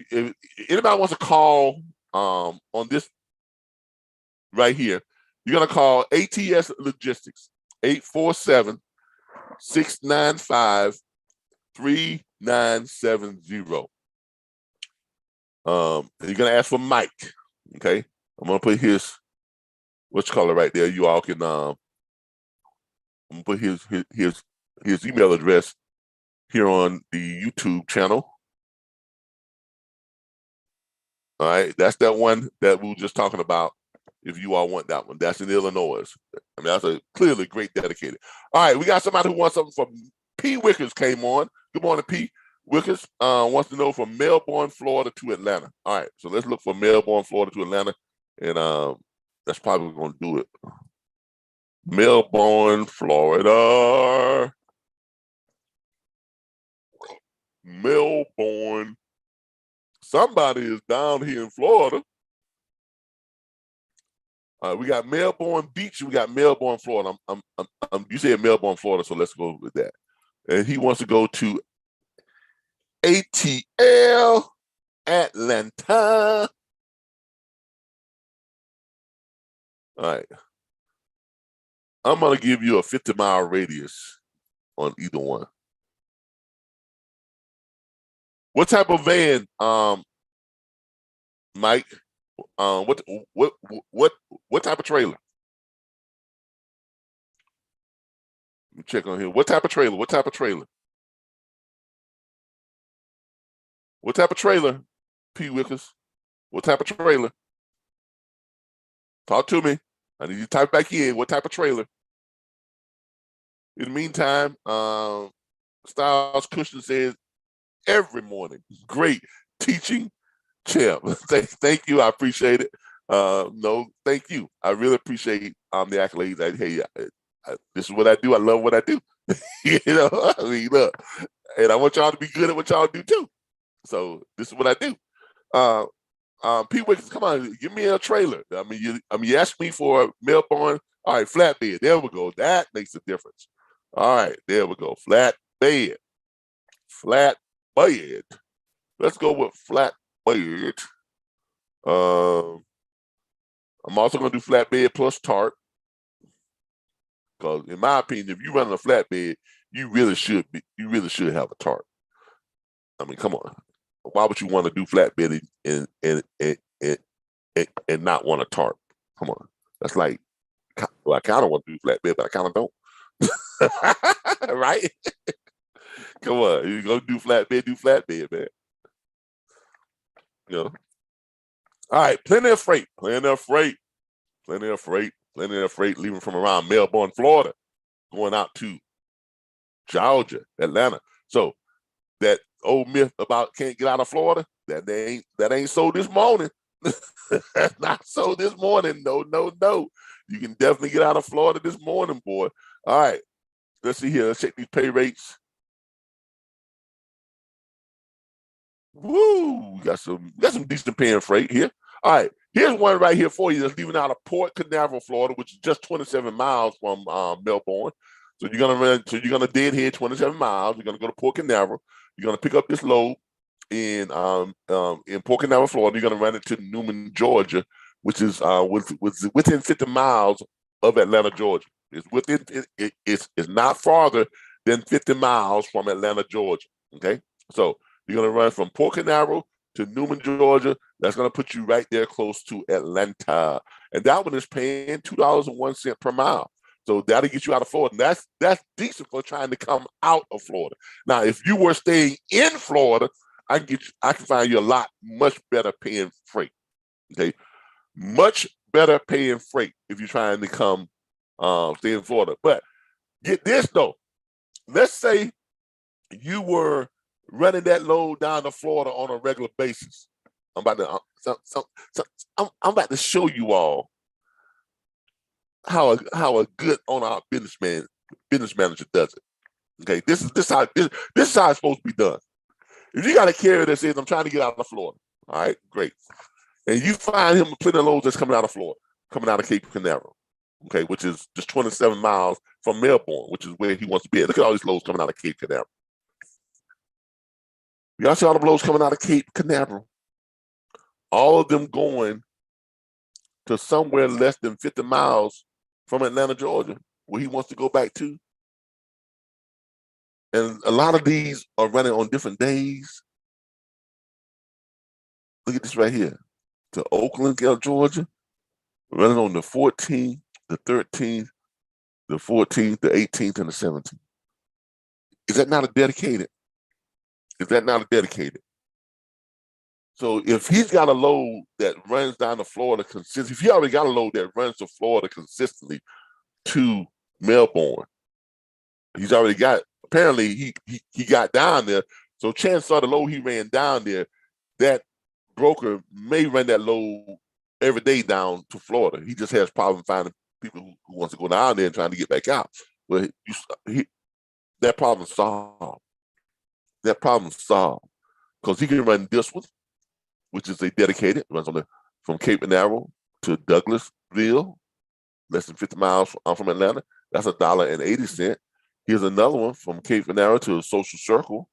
anybody wants to call on this right here, you're gonna call ATS Logistics 847-695-3970. And you're gonna ask for Mike. Okay, I'm gonna put his right there. You all can I'm gonna put his email address here on the YouTube channel. All right, that's that one that we were just talking about. If you all want that one, that's in Illinois. I mean, that's a clearly great dedicated. All right, we got somebody who wants something from P. Wickers came on. Good morning, P. Wickers wants to know from Melbourne, Florida to Atlanta. All right, so let's look for Melbourne, Florida to Atlanta, and that's probably going to do it. Melbourne, Florida. Melbourne. Somebody is down here in Florida. We got Melbourne Beach. We got Melbourne, Florida. You said Melbourne, Florida, so let's go with that. And he wants to go to ATL Atlanta. All right. I'm going to give you a 50-mile radius on either one. What type of van, Mike? What type of trailer? Let me check on here. What type of trailer? What type of trailer? What type of trailer, P. Wickers? What type of trailer? Talk to me. I need you to type back in. What type of trailer? In the meantime, Styles Cushion says, every morning, great teaching, champ. Thank you. I appreciate it. No, thank you. I really appreciate the accolades. This is what I do. I love what I do. You know, I mean, look, and I want y'all to be good at what y'all do too. So this is what I do. P. Wickers, come on, give me a trailer. I mean, you asked me for a Melbourne. All right, flatbed. There we go. That makes a difference. All right, there we go. Flatbed. Flatbed. Let's go with flatbed. I'm also going to do flatbed plus tarp. Because in my opinion, if you run a flatbed, you really should have a tarp. I mean, come on. Why would you want to do flatbed and not want a tarp? Come on. That's like, well, I kind of want to do flatbed, but I kind of don't. Right? Come on. You go do flatbed, man. You know. All right, plenty of freight, leaving from around Melbourne, Florida, going out to Georgia, Atlanta. So that old myth about can't get out of Florida, that ain't so this morning. That's not so this morning. No. You can definitely get out of Florida this morning, boy. All right, let's see here. Let's check these pay rates. Woo, we got some decent paying freight here. All right, here's one right here for you that's leaving out of Port Canaveral, Florida, which is just 27 miles from Melbourne. So you're gonna deadhead 27 miles. You're gonna go to Port Canaveral. You're gonna pick up this load in Port Canaveral, Florida. You're gonna run it to Newman, Georgia, which is within 50 miles of Atlanta, Georgia. It's not farther than 50 miles from Atlanta, Georgia. Okay, so you're gonna run from Port Canaveral to Newman, Georgia. That's going to put you right there close to Atlanta. And that one is paying $2.01 per mile. So that'll get you out of Florida. And that's decent for trying to come out of Florida. Now, if you were staying in Florida, I can find you a lot much better paying freight. Okay. Much better paying freight if you're trying to come stay in Florida. But get this though, let's say you were running that load down to Florida on a regular basis. I'm about I'm about to show you all how a good owner business manager does it. Okay, this is how it's supposed to be done. If you got a carrier that says I'm trying to get out of Florida, all right, great, and you find him plenty of loads that's coming out of Florida, coming out of Cape Canaveral, okay, which is just 27 miles from Melbourne, which is where he wants to be at. Look at all these loads coming out of Cape Canaveral. Y'all see all the loads coming out of Cape Canaveral? All of them going to somewhere less than 50 miles from Atlanta, Georgia, where he wants to go back to. And a lot of these are running on different days. Look at this right here. To Oakland, Georgia, running on the 14th, the 13th, the 14th, the 18th, and the 17th. Is that not a dedicated? Is that not a dedicated? So if he's got a load that runs down to Florida consistently, if he already got a load that runs to Florida consistently to Melbourne, he's already got, apparently he got down there. So chances are the load he ran down there, that broker may run that load every day down to Florida. He just has problem finding people who wants to go down there and trying to get back out. But that problem's solved. That problem's solved because he can run this one, which is a dedicated, runs on from Cape Canaveral to Douglasville, less than 50 miles from Atlanta. That's $1.80. Here's another one from Cape Canaveral to Social Circle.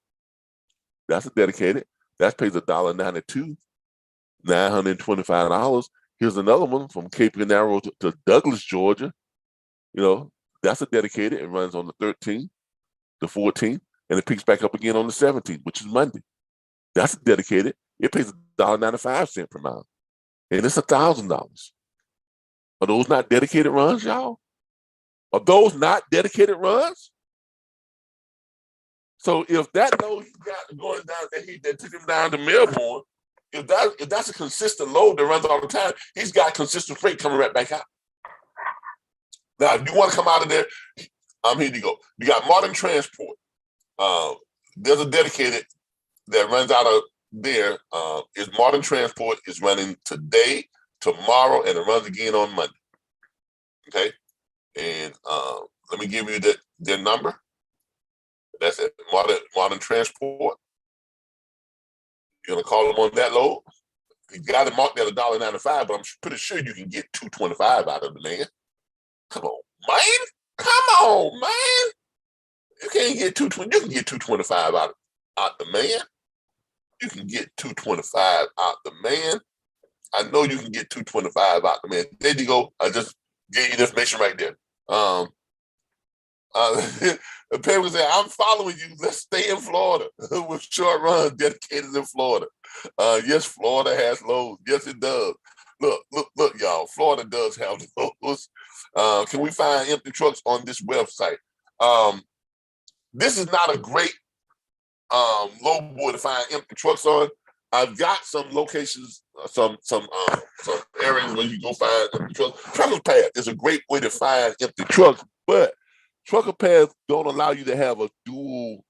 That's a dedicated. That pays $1.92, $925. Here's another one from Cape Canaveral to Douglas, Georgia. You know, that's a dedicated. It runs on the 13th, the 14th, and it picks back up again on the 17th, which is Monday. That's a dedicated. It pays $1.95 per mile, and it's $1,000. Are those not dedicated runs, y'all? Are those not dedicated runs? So if that load he got going down that took him down to Melbourne, if that's a consistent load that runs all the time, he's got consistent freight coming right back out. Now, if you want to come out of there, here you go. You got Modern Transport. There's a dedicated that runs out of there. Is Modern Transport is running today, tomorrow, and it runs again on Monday. Okay, and let me give you their number. That's it. Modern Transport. You're gonna call them on that load. You got it marked at $1.95, but I'm pretty sure you can get $2.25 out of the man. Come on, man. Come on, man. You can't get $2.20. You can get $2.25 out the man. You can get $2.25 out the man. I know you can get $2.25 out the man. There you go. I just gave you the information right there. People say, I'm following you. Let's stay in Florida with short runs dedicated in Florida. Yes, Florida has loads. Yes, it does. Look, y'all. Florida does have loads. Can we find empty trucks on this website? This is not a great load board to find empty trucks on. I've got some locations, some areas where you go find empty trucks. Truckers Path is a great way to find empty trucks, but Trucker Path don't allow you to have a dual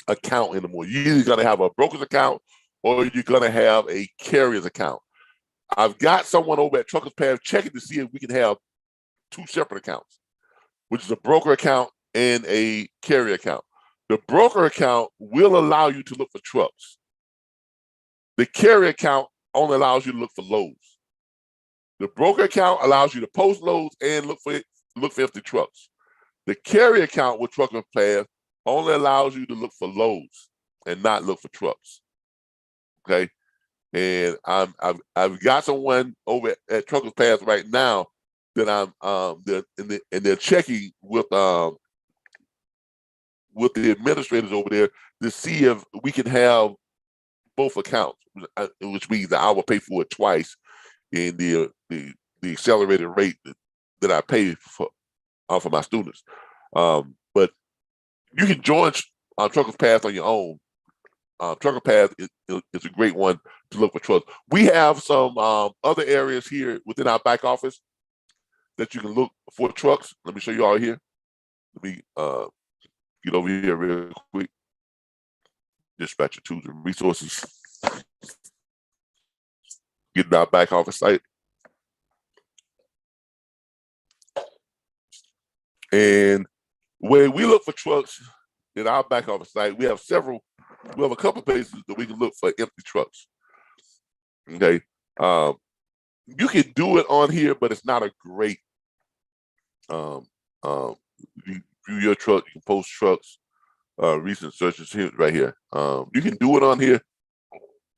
account anymore. You're either gonna have a broker's account or you're gonna have a carrier's account. I've got someone over at Truckers Path checking to see if we can have two separate accounts, which is a broker account and a carrier account. The broker account will allow you to look for trucks. The carrier account only allows you to look for loads. The broker account allows you to post loads and look for empty trucks. The carrier account with Trucker Path only allows you to look for loads and not look for trucks. Okay, and I've got someone over at Trucker Path right now that they're checking with the administrators over there to see if we can have both accounts, which means that I will pay for it twice in the accelerated rate that I pay for my students. But you can join Truckers Path on your own. Trucker Path is a great one to look for trucks. We have some other areas here within our back office that you can look for trucks. Let me show you all here. Let me get over here real quick. Dispatcher tools and resources. Getting our back office site. And when we look for trucks in our back office site, we have a couple places that we can look for empty trucks. Okay. You can do it on here, but it's not a great you view your truck, you can post trucks, recent searches here right here. You can do it on here.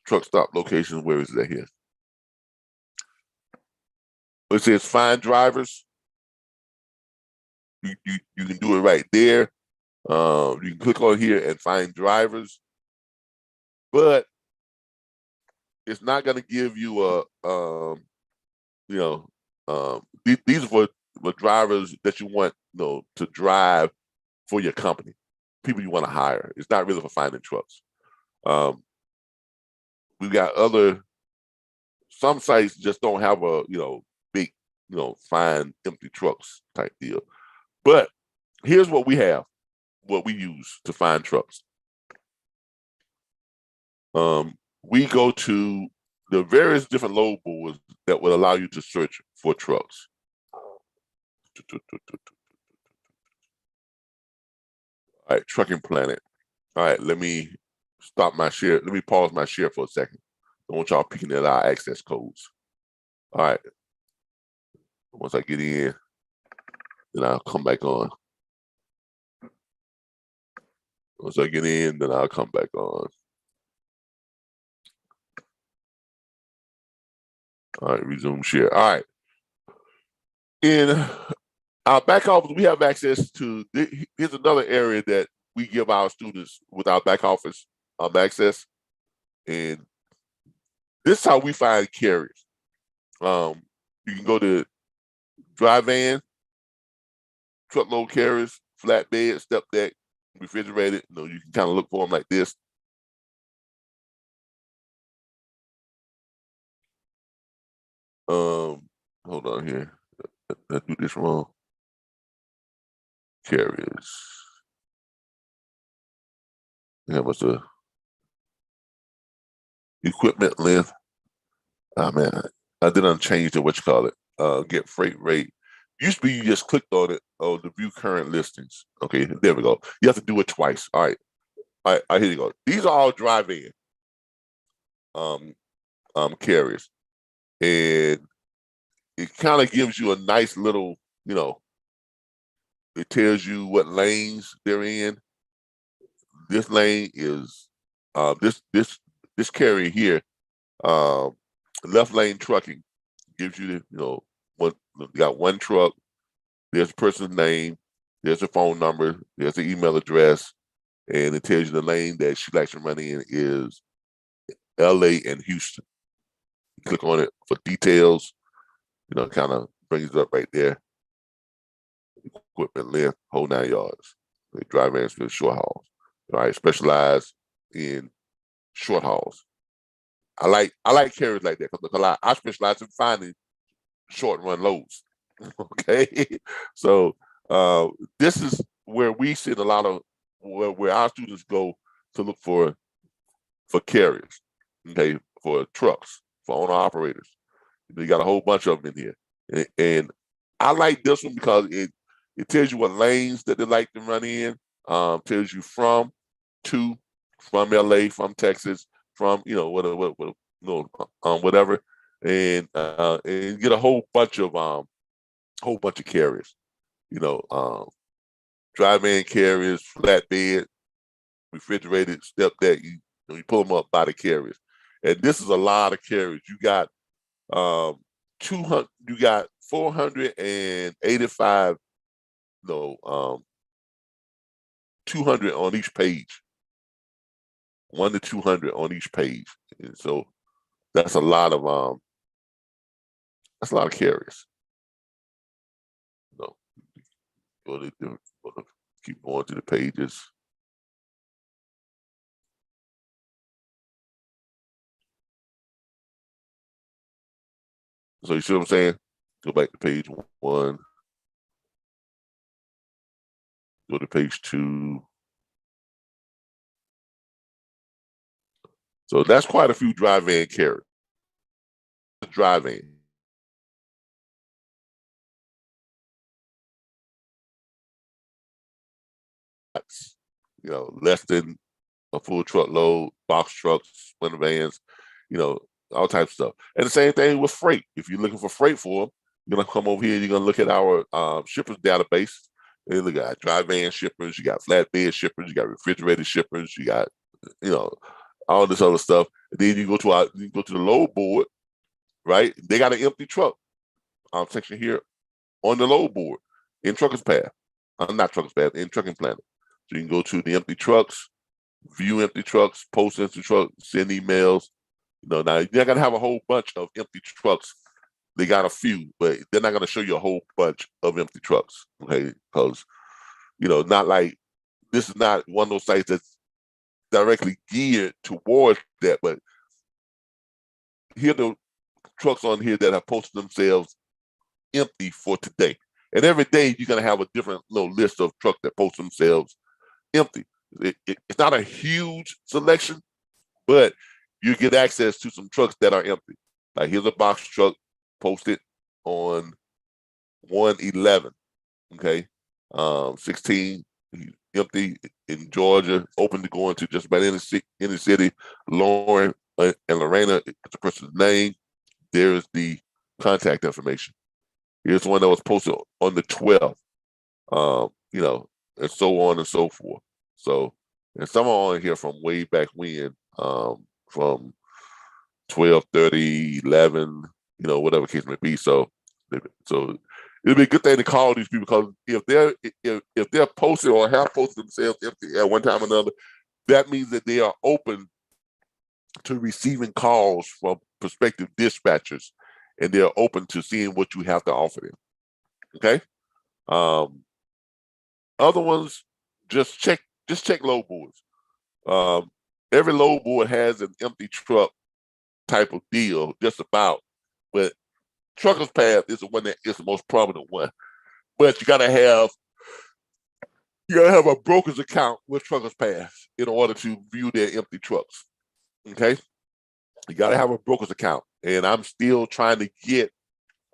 Truck stop location, where is that here? It says find drivers. You can do it right there. You can click on here and find drivers, but it's not going to give you a these are for drivers that you want to drive for your company, people you want to hire. It's not really for finding trucks. We got some sites just don't have a big find empty trucks type deal. But here's what we have, what we use to find trucks. We go to the various different load boards that will allow you to search for trucks. All right, Trucking Planet. All right, let me stop my share. Let me pause my share for a second. I want y'all peeking at our access codes. All right. Once I get in, then I'll come back on. Once I get in, then I'll come back on. All right, resume share. All right. In our back office, we have access to, here's another area that we give our students with our back office access. And this is how we find carriers. You can go to dry van, truckload carriers, flatbed, step deck, refrigerated. You can kind of look for them like this. Hold on here. I do this wrong. Carriers. That was the equipment length. Oh man, I didn't change the what you call it. Get freight rate. Used to be you just clicked on it. Oh, the view current listings. Okay, there we go. You have to do it twice. All right. All right, here you go. These are all dry van carriers. And it kind of gives you a nice little, it tells you what lanes they're in. This lane is this carrier here, left lane trucking, gives you you got one truck, there's a person's name, there's a phone number, there's an email address, and it tells you the lane that she likes to run in is LA and Houston. You click on it for details, kind of brings it up right there. Equipment length, whole 9 yards. They drive vans for short hauls. All right, specialize in short hauls. I like carriers like that because I specialize in finding short run loads. Okay, so this is where we see a lot of where our students go to look for carriers. Okay, for trucks, for owner operators. You got a whole bunch of them in here, and I like this one because it tells you what lanes that they like to run in. Tells you from LA, from Texas, from whatever, and you get a whole bunch of carriers. Dry van carriers, flatbed, refrigerated, step deck. You pull them up by the carriers, and this is a lot of carriers. You got 200. You got 485. 200 on each page. 1 to 200 on each page, and so that's a lot of carriers. Keep going to the pages. So you see what I'm saying? Go back to page 1. Go to page 2. So that's quite a few dry van carriers. Dry van. Less than a full truckload, box trucks, winter vans, all types of stuff. And the same thing with freight. If you're looking for freight for them, you're gonna come over here. You're gonna look at our shippers database. And look at dry van shippers. You got flatbed shippers. You got refrigerated shippers. You got all this other stuff. And then you go to the load board, right? They got an empty truck section here on the load board in Truckers Path. Not Truckers Path, in Trucking Planner. So you can go to the empty trucks, view empty trucks, post empty trucks, send emails. Now you're not gonna have a whole bunch of empty trucks. They got a few, but they're not gonna show you a whole bunch of empty trucks, okay? Because not like this is not one of those sites that's directly geared towards that. But here are the trucks on here that have posted themselves empty for today. And every day you're gonna have a different list of trucks that post themselves empty. It's not a huge selection, but you get access to some trucks that are empty. Like here's a box truck posted on 1/11, okay, 16, empty in Georgia, open to go into just about any city. Lauren and Lorena is the person's name. There's the contact information. Here's one that was posted on the 12th, and so on and so forth. So, and some are on here from way back when, from 12, 30, 11, whatever case may be. So it'll be a good thing to call these people, because if they're posted or have posted themselves empty at one time or another, that means that they are open to receiving calls from prospective dispatchers, and they're open to seeing what you have to offer them. Okay. Other ones, just check load boards. Every load board has an empty truck type of deal, just about. But Truckers Path is the one that is the most prominent one. But you gotta have a broker's account with Truckers Path in order to view their empty trucks. Okay, you gotta have a broker's account, and I'm still trying to get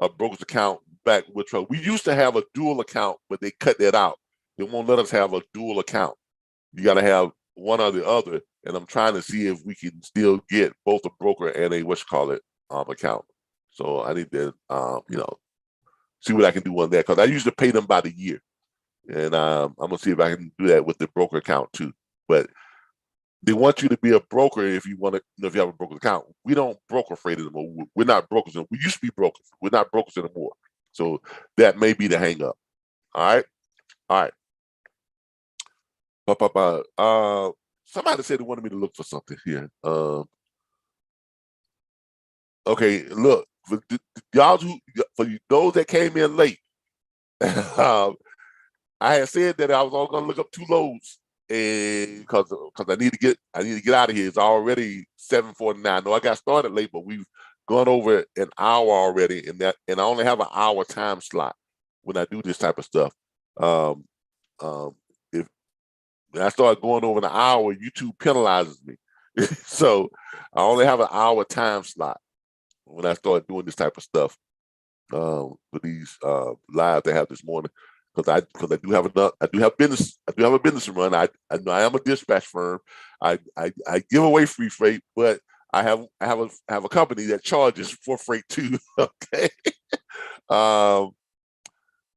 a broker's account back with truck. We used to have a dual account, but they cut that out. They won't let us have a dual account. You gotta have one or the other, and I'm trying to see if we can still get both a broker and a account. So I need to see what I can do on that, because I used to pay them by the year, and I'm gonna see if I can do that with the broker account too. But they want you to be a broker if you want to, if you have a broker account. We don't broker freight anymore. We're not brokers. We used to be brokers. We're not brokers anymore. So that may be the hang up. All right. Somebody said they wanted me to look for something here. Okay, look, for those that came in late, I had said that I was all going to look up 2 loads, and because I need to get out of here. It's already 7:49. No, I got started late, but we've gone over an hour already, and I only have an hour time slot when I do this type of stuff. If I start going over an hour, YouTube penalizes me. So I only have an hour time slot when I start doing this type of stuff, for these lives they have this morning, because I do have business. I do have a business to run. I am a dispatch firm. I give away free freight, but I have a company that charges for freight too. Okay.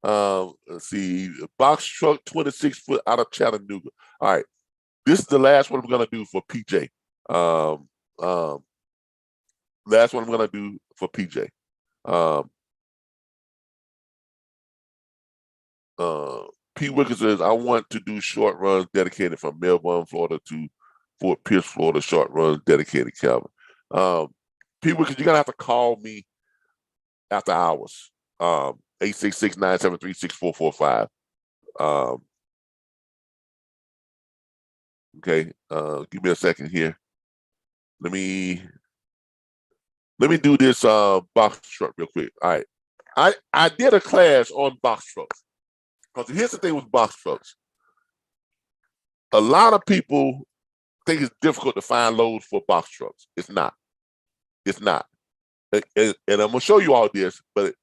Let's see, box truck 26-foot out of Chattanooga. All right, this is the last one I'm gonna do for PJ. Last one I'm gonna do for PJ. P. Wickers says, I want to do short runs dedicated from Melbourne, Florida to Fort Pierce, Florida. Short runs dedicated, Calvin. P. Wickers, you're gonna have to call me after hours. 866-973-6445. Okay, give me a second here. Let me do this box truck real quick. All right. I did a class on box trucks. Because here's the thing with box trucks. A lot of people think it's difficult to find loads for box trucks. It's not. It's not. And I'm going to show you all this, but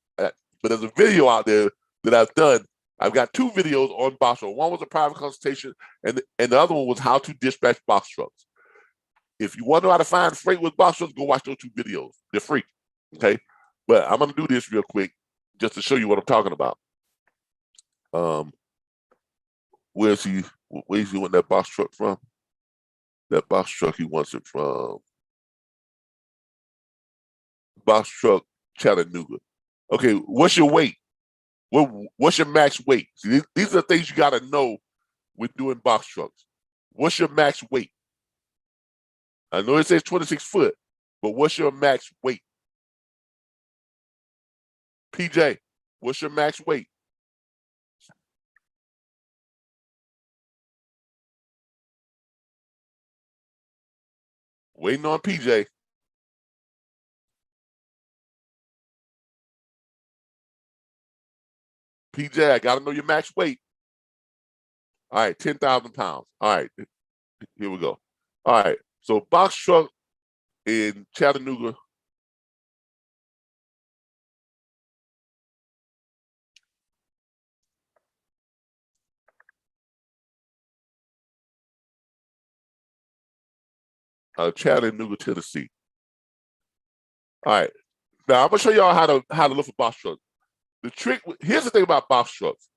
there's a video out there that I've done. I've got 2 videos on box trucks. One was a private consultation, and the other one was how to dispatch box trucks. If you want to know how to find freight with box trucks, go watch those 2 videos. They're free, okay? But I'm going to do this real quick just to show you what I'm talking about. Where's he want that box truck from? That box truck, he wants it from box truck Chattanooga. Okay, what's your weight? What's your max weight? See, these are the things you got to know with doing box trucks. What's your max weight? I know it says 26 foot, but what's your max weight? PJ, what's your max weight? Waiting on PJ. PJ, I got to know your max weight. All right, 10,000 pounds. All right, here we go. All right, so box truck in Chattanooga. Chattanooga, Tennessee. All right, now I'm gonna show y'all how to look for box trucks. The trick, here's the thing about box trucks.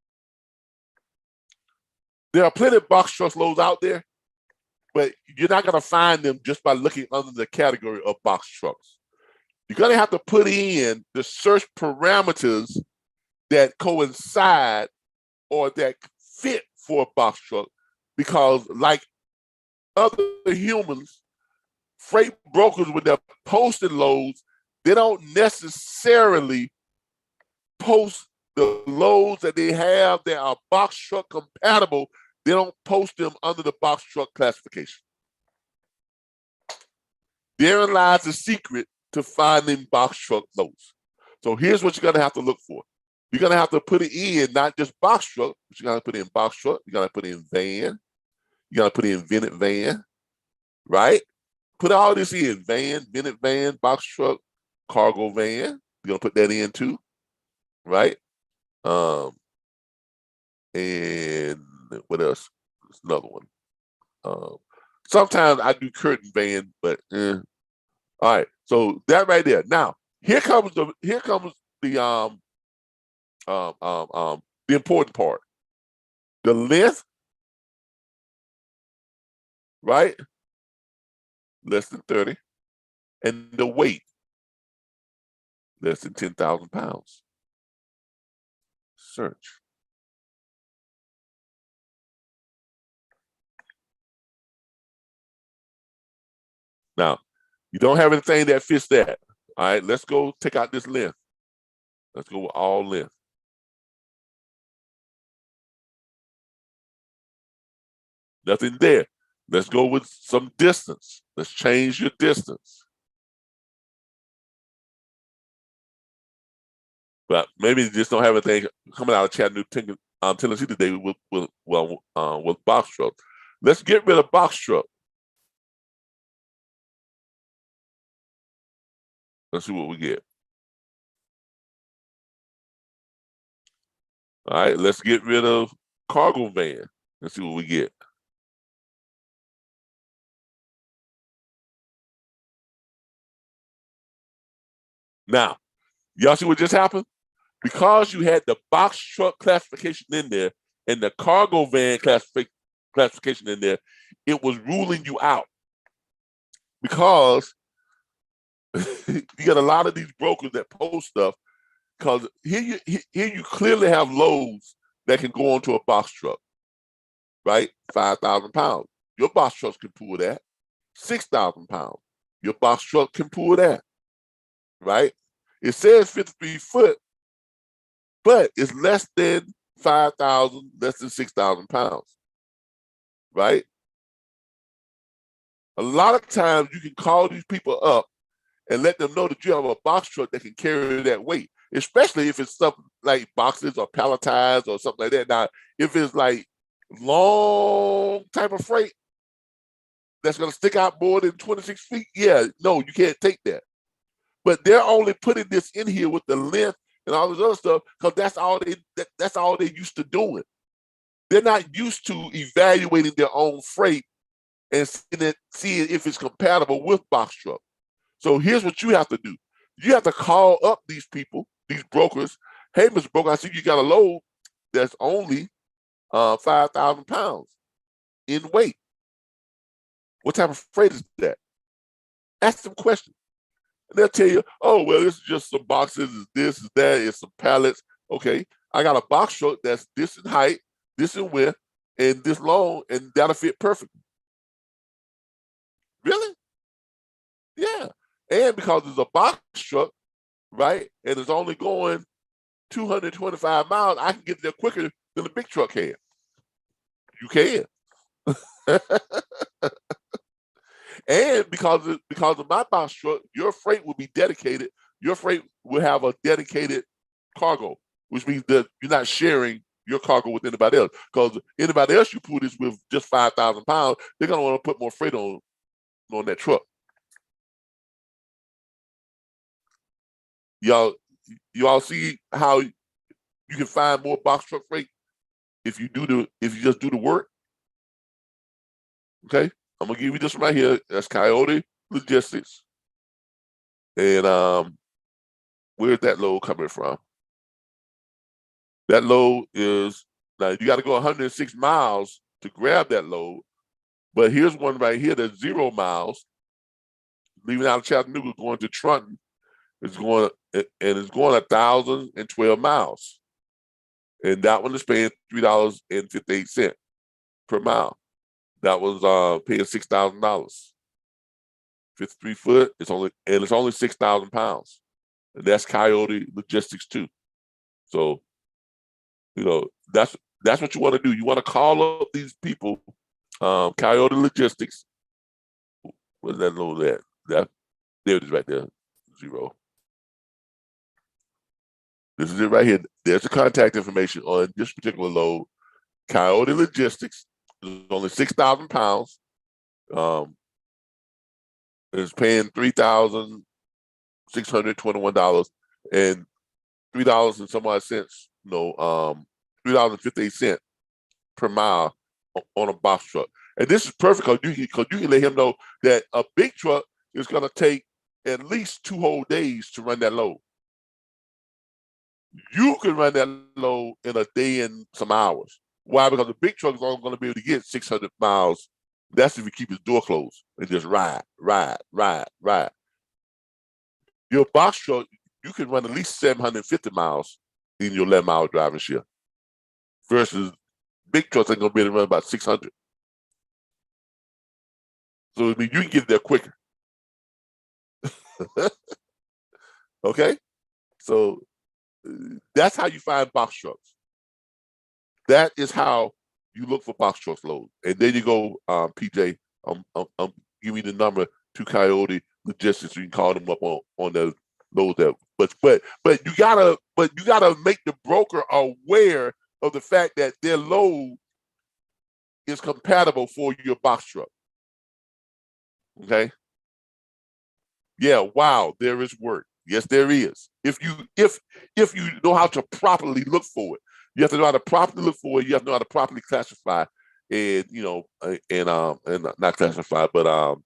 There are plenty of box truck loads out there, but you're not gonna find them just by looking under the category of box trucks. You're gonna have to put in the search parameters that coincide or that fit for a box truck, because like other humans, freight brokers, when they're posting loads, they don't necessarily post the loads that they have that are box truck compatible. They don't post them under the box truck classification. Therein lies the secret to finding box truck loads. So here's what you're gonna have to look for. You're gonna have to put it in, not just box truck, but you gotta put in box truck, you gotta put in van, you gotta put in vented van, right? Put all this in: van, vented van, box truck, cargo van. You're gonna put that in too, right? And what else? There's another one. Sometimes I do curtain van, but all right. So that right there. Now here comes the important part. The length, right? Less than 30, and the weight, less than 10,000 pounds. Search. Now, you don't have anything that fits that. All right, let's go take out this length. Let's go with all length. Nothing there. Let's go with some distance. Let's change your distance. But maybe you just don't have anything coming out of Chattanooga, Tennessee today with box truck. Let's get rid of box truck. Let's see what we get. All right, let's get rid of cargo van. Let's see what we get. Now, y'all see what just happened? Because you had the box truck classification in there and the cargo van classification in there, it was ruling you out. Because you got a lot of these brokers that post stuff, because here you clearly have loads that can go onto a box truck, right? 5,000 pounds. Your box trucks can pull that. 6,000 pounds. Your box truck can pull that, right? It says 53 foot, but it's less than 5,000, less than 6,000 pounds, right? A lot of times you can call these people up and let them know that you have a box truck that can carry that weight. especially if it's something like boxes or palletized or something like that. Now, if it's like long type of freight that's going to stick out more than 26 feet, yeah, no, you can't take that. But they're only putting this in here with the length and all this other stuff because that's all they're used to doing. They're not used to evaluating their own freight and seeing if it's compatible with box truck. So here's what you have to do. You have to call up these people, these brokers. Hey, Mr. Broker, I see you got a load that's only 5,000 pounds in weight. What type of freight is that? Ask them questions. And they'll tell you, oh, well, this is just some boxes, it's this, it's that, it's some pallets. Okay, I got a box truck that's this in height, this in width, and this long, and that'll fit perfectly. Really? Yeah. And because it's a box truck, right, and it's only going 225 miles, I can get there quicker than a big truck can. You can. And because of my box truck, your freight will be dedicated. Your freight will have a dedicated cargo, which means that you're not sharing your cargo with anybody else. Because anybody else you put this with just 5,000 pounds, they're gonna want to put more freight on that truck. You all see how you can find more box truck freight if you just do the work. Okay, I'm gonna give you this right here. That's Coyote Logistics, and where's that load coming from? That load is, now you got to go 106 miles to grab that load, but here's one right here that's 0 miles, leaving out of Chattanooga, going to Trenton. It's going 1,012 miles, and that one is paying $3.58 per mile. That was paying $6,000. 53 foot. It's only 6,000 pounds, and that's Coyote Logistics too. So, that's what you want to do. You want to call up these people, Coyote Logistics. Where's that load at? There it is right there, 0. This is it right here. There's the contact information on this particular load. Coyote Logistics is only 6,000 pounds. It's paying $3,621 and $3 and some odd cents. $3.58 per mile on a box truck. And this is perfect because you can let him know that a big truck is going to take at least 2 whole days to run that load. You can run that load in a day and some hours. Why? Because the big truck is only going to be able to get 600 miles. That's if you keep his door closed and just ride. Your box truck, you can run at least 750 miles in your 11-mile driving shift. Versus big trucks ain't going to be able to run about 600. So I mean, you can get there quicker. Okay? So that's how you find box trucks. That is how you look for box trucks load. And there you go, PJ. Give me the number to Coyote Logistics. You can call them up on the load that. But you gotta make the broker aware of the fact that their load is compatible for your box truck. Okay. Yeah. Wow. There is work. Yes, there is. If you know how to properly look for it, you have to know how to properly look for it. You have to know how to properly classify, and and not classify, but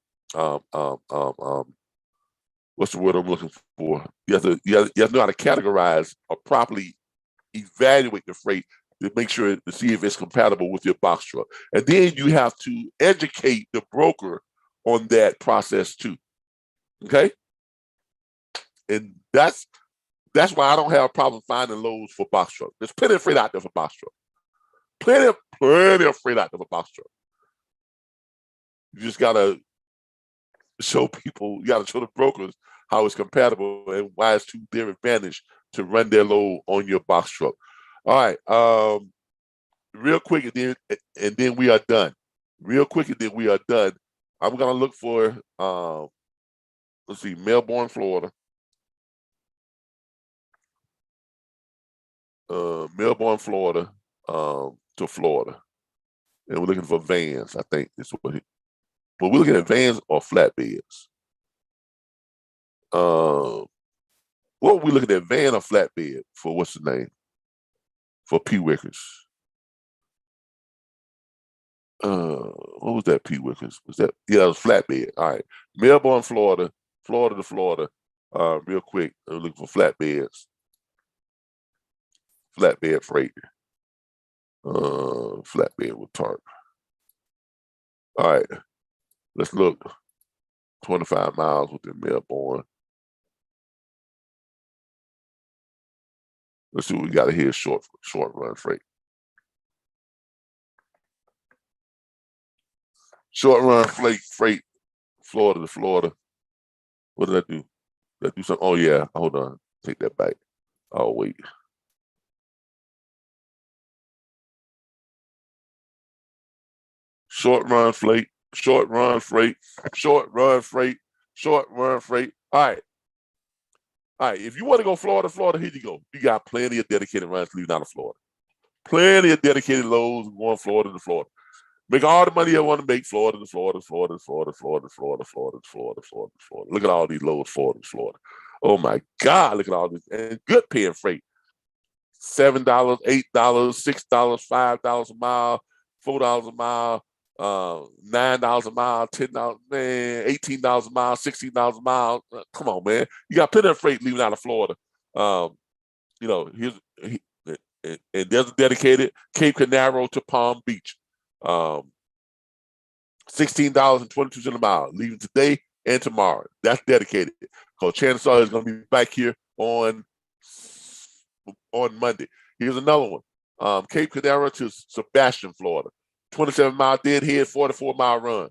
what's the word I'm looking for? You have to know how to categorize or properly evaluate the freight to make sure to see if it's compatible with your box truck, and then you have to educate the broker on that process too. Okay. And that's why I don't have a problem finding loads for box truck. There's plenty of freight out there for box truck. Plenty of freight out there for box truck. You just gotta show people, you gotta show the brokers how it's compatible and why it's to their advantage to run their load on your box truck. All right, real quick, and then we are done. Real quick, and then we are done. I'm gonna look for let's see, Melbourne, Florida. Melbourne, Florida, to Florida. And we're looking for vans, I think is what but we're looking at vans or flatbeds. What were we looking at, van or flatbed for what's the name? For P. Wickers. What was that, P. Wickers? Was that, yeah, it was flatbed. All right. Melbourne, Florida, Florida to Florida. Real quick, we're looking for flatbeds. Flatbed freight. Flatbed with tarp. All right. Let's look. 25 miles within Melbourne. Let's see what we got here. Short run freight. Short run freight, Florida to Florida. What did I do? Did I do something? Oh yeah. Hold on. Take that back. Oh wait. Short run freight. Short run freight. Short run freight. Short run freight. All right. All right. If you want to go Florida, Florida, here you go. You got plenty of dedicated runs leaving out of Florida. Plenty of dedicated loads going Florida to Florida. Make all the money you want to make, Florida to Florida, Florida, Florida, Florida, Florida, Florida, Florida, Florida, Florida. Look at all these loads, Florida, Florida. Oh my God, look at all this. And good paying freight. $7, $8, $6, $5 a mile, $4 a mile, $9 a mile, $10, man, $18 a mile, $16 a mile. Come on, man. You got plenty of freight leaving out of Florida. And there's a dedicated Cape Canaveral to Palm Beach. $16.22 a mile, leaving today and tomorrow. That's dedicated. Because chances are it's going to be back here on Monday. Here's another one. Cape Canaveral to Sebastian, Florida. 27-mile deadhead, 44-mile run.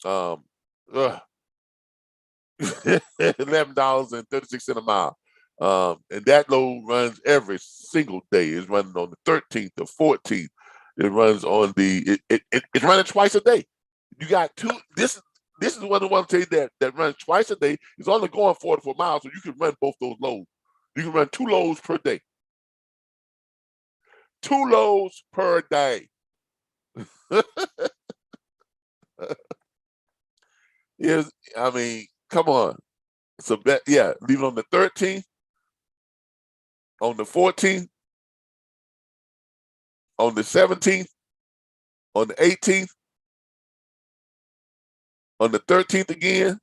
$11.36 a mile. And that load runs every single day. It's running on the 13th, the 14th. It runs on it's running twice a day. You got two. This is one of the ones that runs twice a day. It's only going 44 miles, so you can run both those loads. You can run 2 loads per day. 2 loads per day. I mean, come on. So yeah, leave it on the 13th, on the 14th, on the 17th, on the 18th, on the 13th again.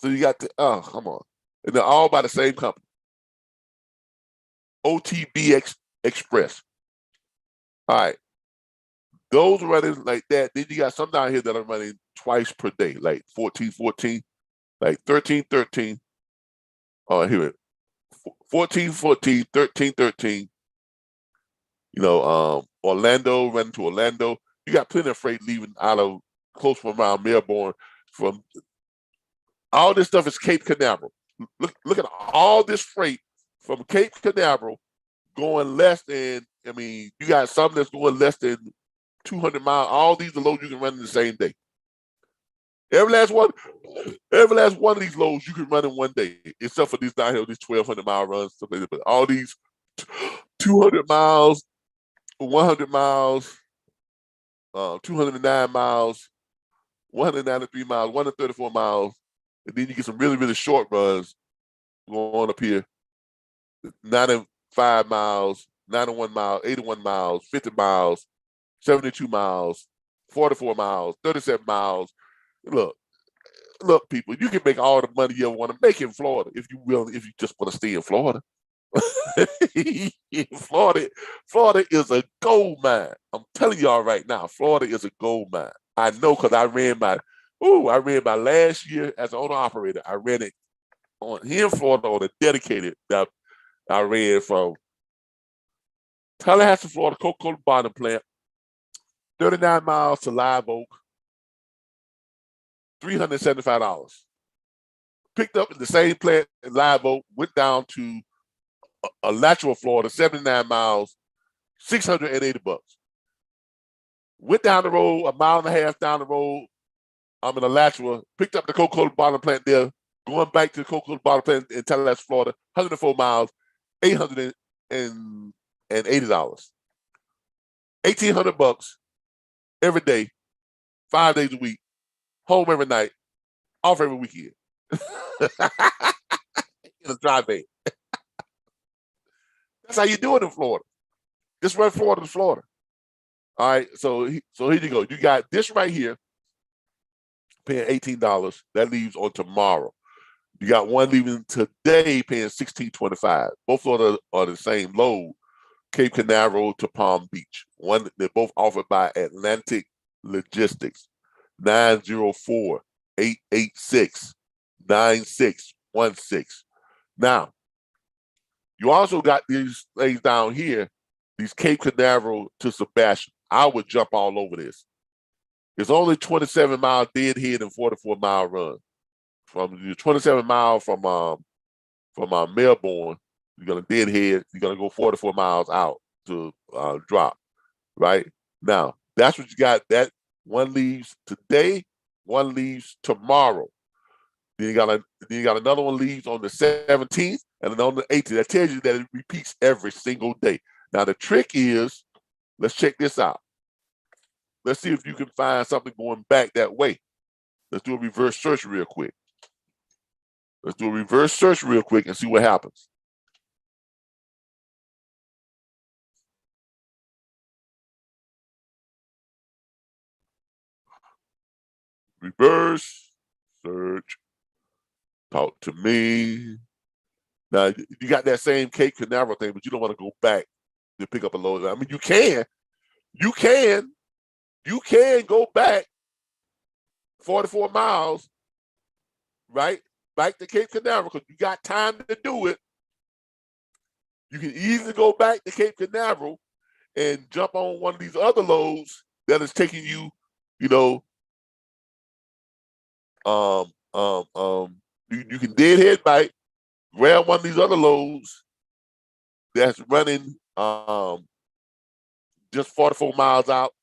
So you got come on. And they're all by the same company. OTBX Express. All right. Those running like that. Then you got some down here that are running twice per day, like 14, 14, like 13, 13. Oh, here it 14, 14, 13, 13. Orlando, running to Orlando. You got plenty of freight leaving out of close from around Melbourne. From all this stuff is Cape Canaveral. Look at all this freight from Cape Canaveral going less than, you got some that's going less than 200 miles. All these are loads you can run in the same day. Every last one of these loads you can run in one day, except for these down here, these 1,200-mile runs, stuff like that. But all these 200 miles, 100 miles, 209 miles, 193 miles, 134 miles, and then you get some really, really short runs going up here. 95 miles, 91 miles, 81 miles, 50 miles, 72 miles, 44 miles, 37 miles. Look, people, you can make all the money you ever want to make in Florida if you just want to stay in Florida. Florida is a gold mine. I'm telling y'all right now, Florida is a gold mine. I know because I ran my last year as an owner operator. I ran it here in Florida on a dedicated that I ran from Tallahassee, Florida, Coca-Cola bottling plant, 39 miles to Live Oak, $375. Picked up in the same plant in Live Oak, went down to Alachua, Florida, 79 miles, $680. Went down the road, a mile and a half down the road. I'm in Alachua, picked up the Coca-Cola bottling plant there, going back to the Coca-Cola bottling plant in Tallahassee, Florida, 104 miles. $880. $1,800 every day, 5 days a week, home every night, off every weekend. In a dry bay. That's how you do it in Florida. Just run Florida to Florida. All right, so here you go. You got this right here, paying $18. That leaves on tomorrow. You got one leaving today, paying $16.25. Both are the same load, Cape Canaveral to Palm Beach. They're both offered by Atlantic Logistics. 904-886-9616. Now, you also got these things down here, these Cape Canaveral to Sebastian. I would jump all over this. It's only 27-mile deadhead and 44-mile run. From the 27 miles from Melbourne, you're gonna deadhead. You're gonna go 44 miles out to drop. Right now, that's what you got. That one leaves today, one leaves tomorrow. Then you got another one leaves on the 17th and another on the 18th. That tells you that it repeats every single day. Now the trick is, let's check this out. Let's see if you can find something going back that way. Let's do a reverse search real quick. Let's do a reverse search real quick and see what happens. Reverse search. Talk to me. Now, you got that same Cape Canaveral thing, but you don't want to go back to pick up a load. I mean, you can go back 44 miles, right? Back to Cape Canaveral, because you got time to do it. You can easily go back to Cape Canaveral and jump on one of these other loads that is taking you, you can deadhead bike, grab one of these other loads that's running just 44 miles out,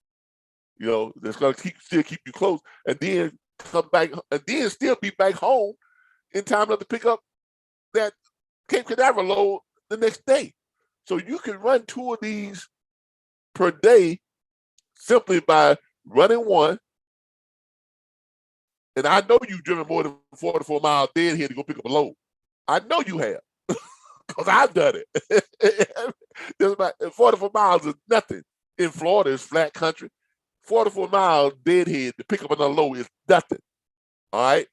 that's going to still keep you close, and then come back, and then still be back home in time enough to pick up that Cape Canaveral load the next day. So you can run 2 of these per day simply by running one. And I know you've driven more than 44 miles deadhead to go pick up a load. I know you have, because I've done it. 44 miles is nothing. In Florida, it's flat country. 44 miles deadhead to pick up another load is nothing. All right?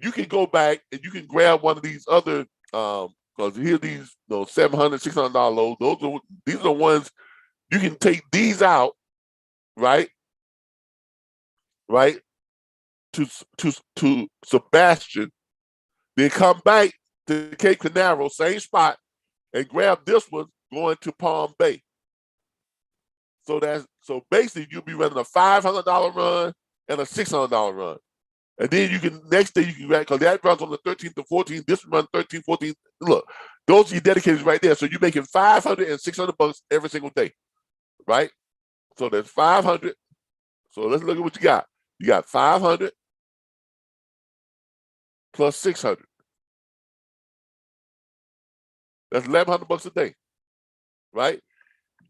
You can go back and you can grab one of these other, because here these $700, $600 loads. These are the ones you can take these out, right? Right? To Sebastian, then come back to Cape Canaveral, same spot, and grab this one going to Palm Bay. So basically you'll be running a $500 run and a $600 run. And then next day you can grab, because that runs on the 13th to 14th, this run 13th, 14th. Look, those are your dedicated right there. So you're making $500 and $600 every single day, right? So that's 500. So let's look at what you got. You got 500 plus 600. That's $1,100 a day, right?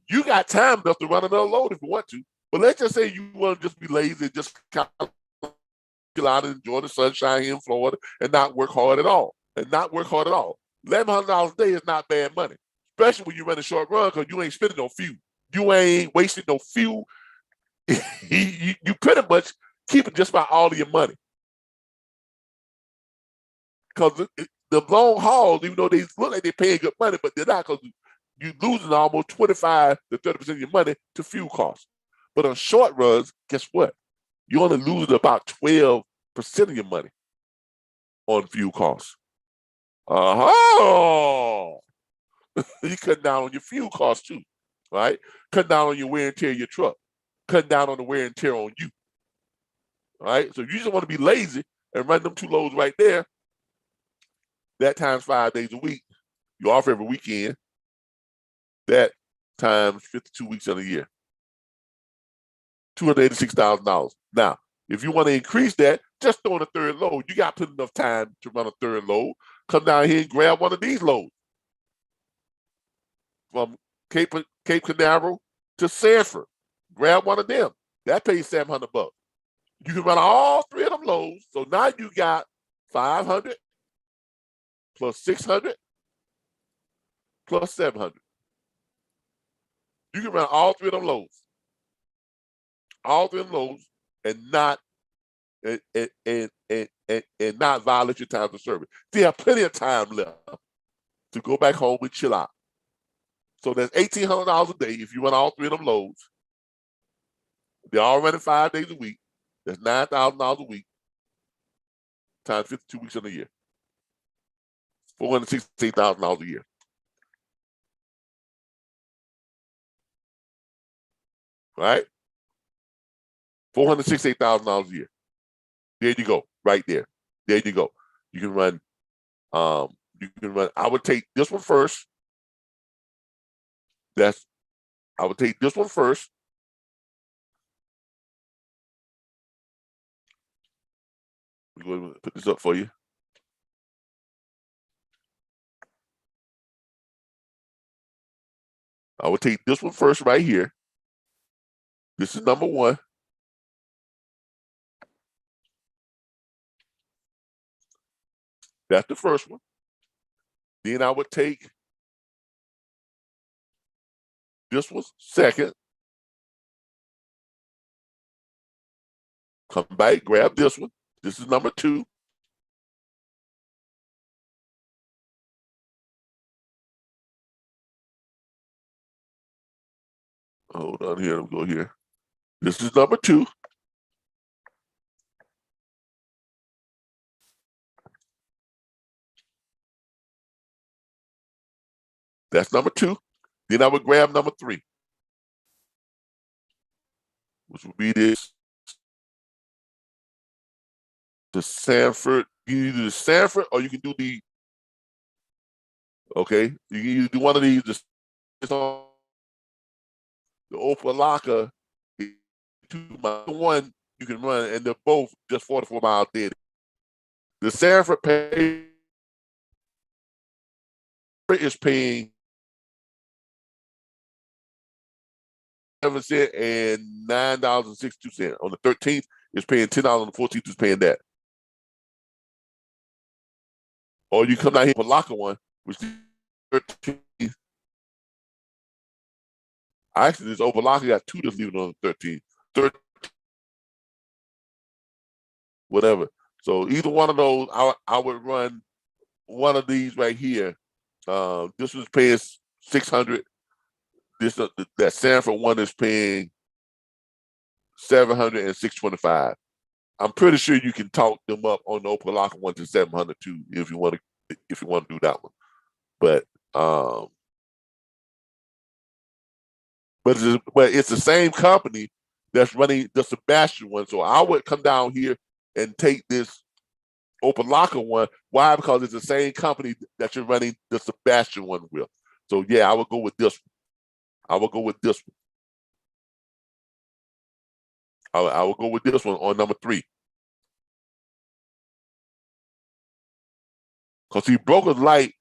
You got time enough to run another load if you want to. But let's just say you want to just be lazy, just kind of chill out and enjoy the sunshine here in Florida and not work hard at all. $1,100 a day is not bad money, especially when you run a short run, because you ain't spending no fuel. You ain't wasting no fuel. you pretty much keeping just about all of your money. Because the long hauls, even though they look like they're paying good money, but they're not, because you're losing almost 25 to 30% of your money to fuel costs. But on short runs, guess what? You're only losing about 12% of your money on fuel costs. You cut down on your fuel costs too, right? Cut down on your wear and tear of your truck. Cut down on the wear and tear on you. All right? So you just want to be lazy and run them 2 loads right there. That times 5 days a week. You offer every weekend. That times 52 weeks in a year. $286,000. Now, if you want to increase that, just throw in a third load. You got to put enough time to run a third load. Come down here and grab one of these loads. from Cape Canaveral to Sanford. Grab one of them. That pays $700. You can run all three of them loads. So now you got 500 plus 600 plus 700. You can run all three of them loads. All three of them loads and not and not violate your time of service. You have plenty of time left to go back home and chill out. So that's $1,800 a day if you run all three of them loads. They're all running 5 days a week. That's $9,000 a week times 52 weeks in a year. $468,000 a year. Right? $468,000 a year. There you go, right there. There you go. You can run. I would take this one first. I would take this one first. We're going to put this up for you. I would take this one first right here. This is number one. That's the first one. Then I would take this one second. Come back, grab this one. This is number two. Hold on here. I'll go here. This is number two. That's number two. Then I would grab number three, which would be this. The Sanford. You can do the Sanford or you can do the, okay, you can either do one of these. The Opelika, one you can run, and they're both just 44 miles dead. The Sanford pay is paying 7 cents and $9.62. On the 13th, it's paying $10. On the 14th, it's paying that. Or you come down here for Locker one, which is 13th. Actually, this Opelika got two that's leaving on the 13th. 13th. Whatever. So either one of those, I would run one of these right here. This was paying 600. This that Sanford one is paying 700 and 625. I'm pretty sure you can talk them up on the Opelika one to 700 too, if you want to do that one. But it's the same company that's running the Sebastian one. So I would come down here and take this Opelika one. Why? Because it's the same company that you're running the Sebastian one with. So yeah, I would go with this one. I would go with this one. I will go with this one on number three. Because see, brokers like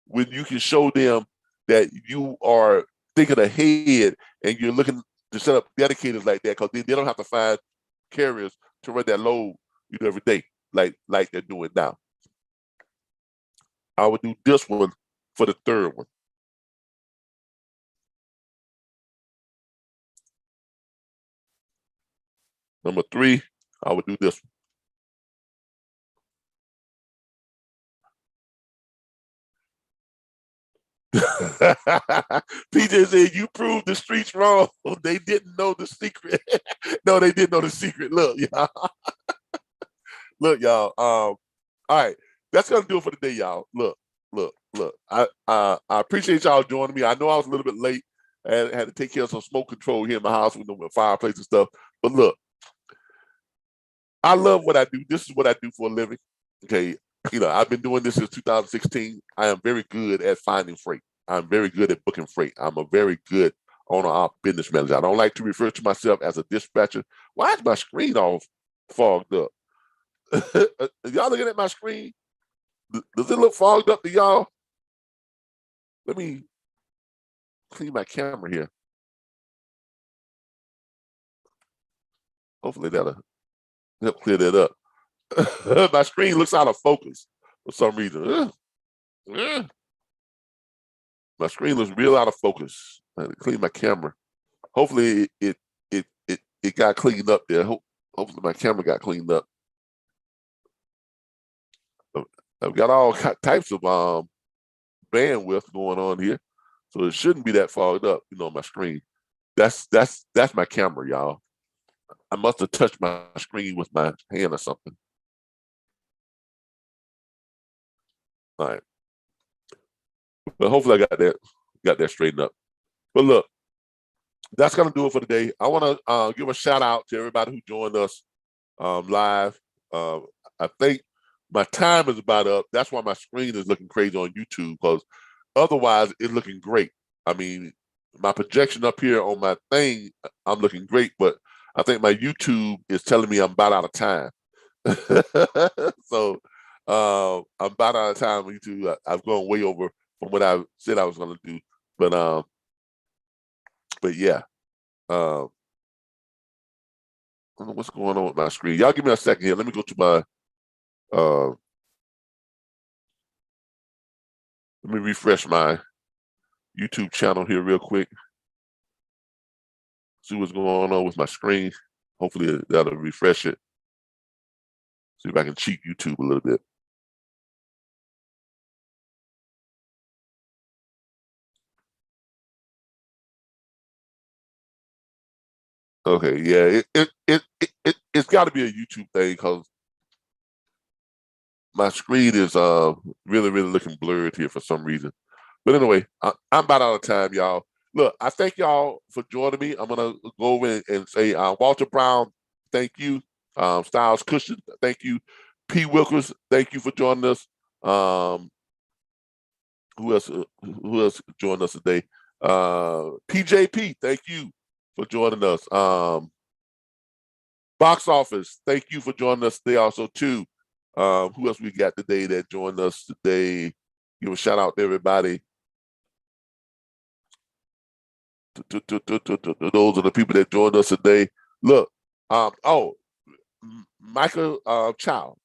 when you can show them that you are thinking ahead and you're looking to set up dedicators like that, because they don't have to find carriers to run that load every day like they're doing now. I would do this one for the third one. Number three, I would do this one. PJ said, you proved the streets wrong. They didn't know the secret. No, they didn't know the secret. Look, y'all. Look, y'all. All right. That's gonna do it for the day, y'all. Look. I appreciate y'all joining me. I know I was a little bit late. I had to take care of some smoke control here in my house with the fireplace and stuff. But look, I love what I do. This is what I do for a living. Okay. I've been doing this since 2016. I am very good at finding freight. I'm very good at booking freight. I'm a very good owner-op business manager. I don't like to refer to myself as a dispatcher. Why is my screen all fogged up? Y'all looking at my screen? Does it look fogged up to y'all? Let me clean my camera here. Hopefully that'll help clear that up. My screen looks out of focus for some reason. My screen looks real out of focus. I had to clean my camera. Hopefully it got cleaned up there. Hopefully my camera got cleaned up. I've got all types of bandwidth going on here, so it shouldn't be that fogged up, on my screen. That's my camera, y'all. I must have touched my screen with my hand or something. All right, but hopefully I got that straightened up. But look, that's gonna do it for today. I want to give a shout out to everybody who joined us live. I think my time is about up. That's why my screen is looking crazy on YouTube, because otherwise it's looking great. I mean, my projection up here on my thing, I'm looking great, but I think my YouTube is telling me I'm about out of time. So I'm about out of time on YouTube. I've gone way over from what I said I was going to do, but yeah. I don't know what's going on with my screen. Y'all give me a second here. Let me go to my let me refresh my YouTube channel here real quick. See what's going on with my screen. Hopefully that'll refresh it. See if I can cheat YouTube a little bit. Okay, yeah, it's got to be a YouTube thing, because my screen is really looking blurred here for some reason. But anyway, I'm about out of time, y'all. Look, I thank y'all for joining me. I'm gonna go over and say Walter Brown, thank you. Styles Cushion, thank you. P. Wilkers, thank you for joining us. Who else joined us today? PJP, thank you for joining us. Box Office, thank you for joining us today also too. Who else we got today that joined us today? Give a shout out to everybody. Those are the people that joined us today. Look, Michael Chow,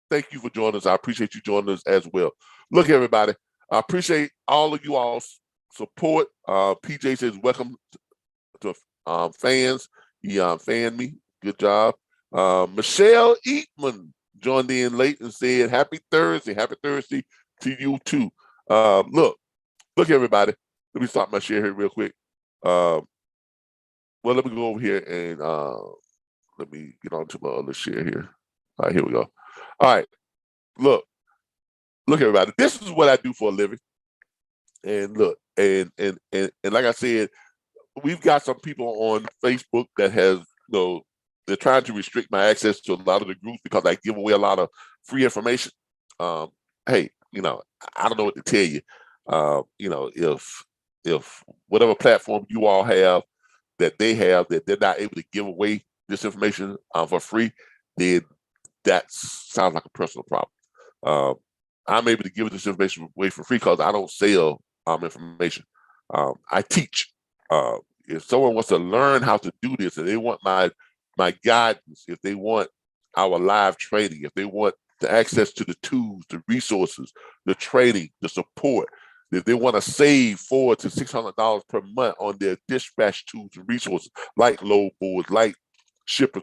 thank you for joining us. I appreciate you joining us as well. Look, everybody, I appreciate all of you all's support. PJ says, welcome to fans. He fanned me. Good job. Michelle Eatman joined in late and said, happy Thursday. Happy Thursday to you too. Look, everybody. Let me stop my share here real quick. Well, let me go over here and let me get on to my other share here. All right, here we go. All right, look, everybody. This is what I do for a living. And look, and like I said, we've got some people on Facebook that has, they're trying to restrict my access to a lot of the groups because I give away a lot of free information. Hey, I don't know what to tell you. If whatever platform you all have that they have that they're not able to give away this information for free, then that sounds like a personal problem. I'm able to give this information away for free because I don't sell information. I teach. If someone wants to learn how to do this and they want my guidance, if they want our live training, if they want the access to the tools, the resources, the training, the support, if they want to save $400 to $600 per month on their dispatch tools and resources, like load boards, like shipper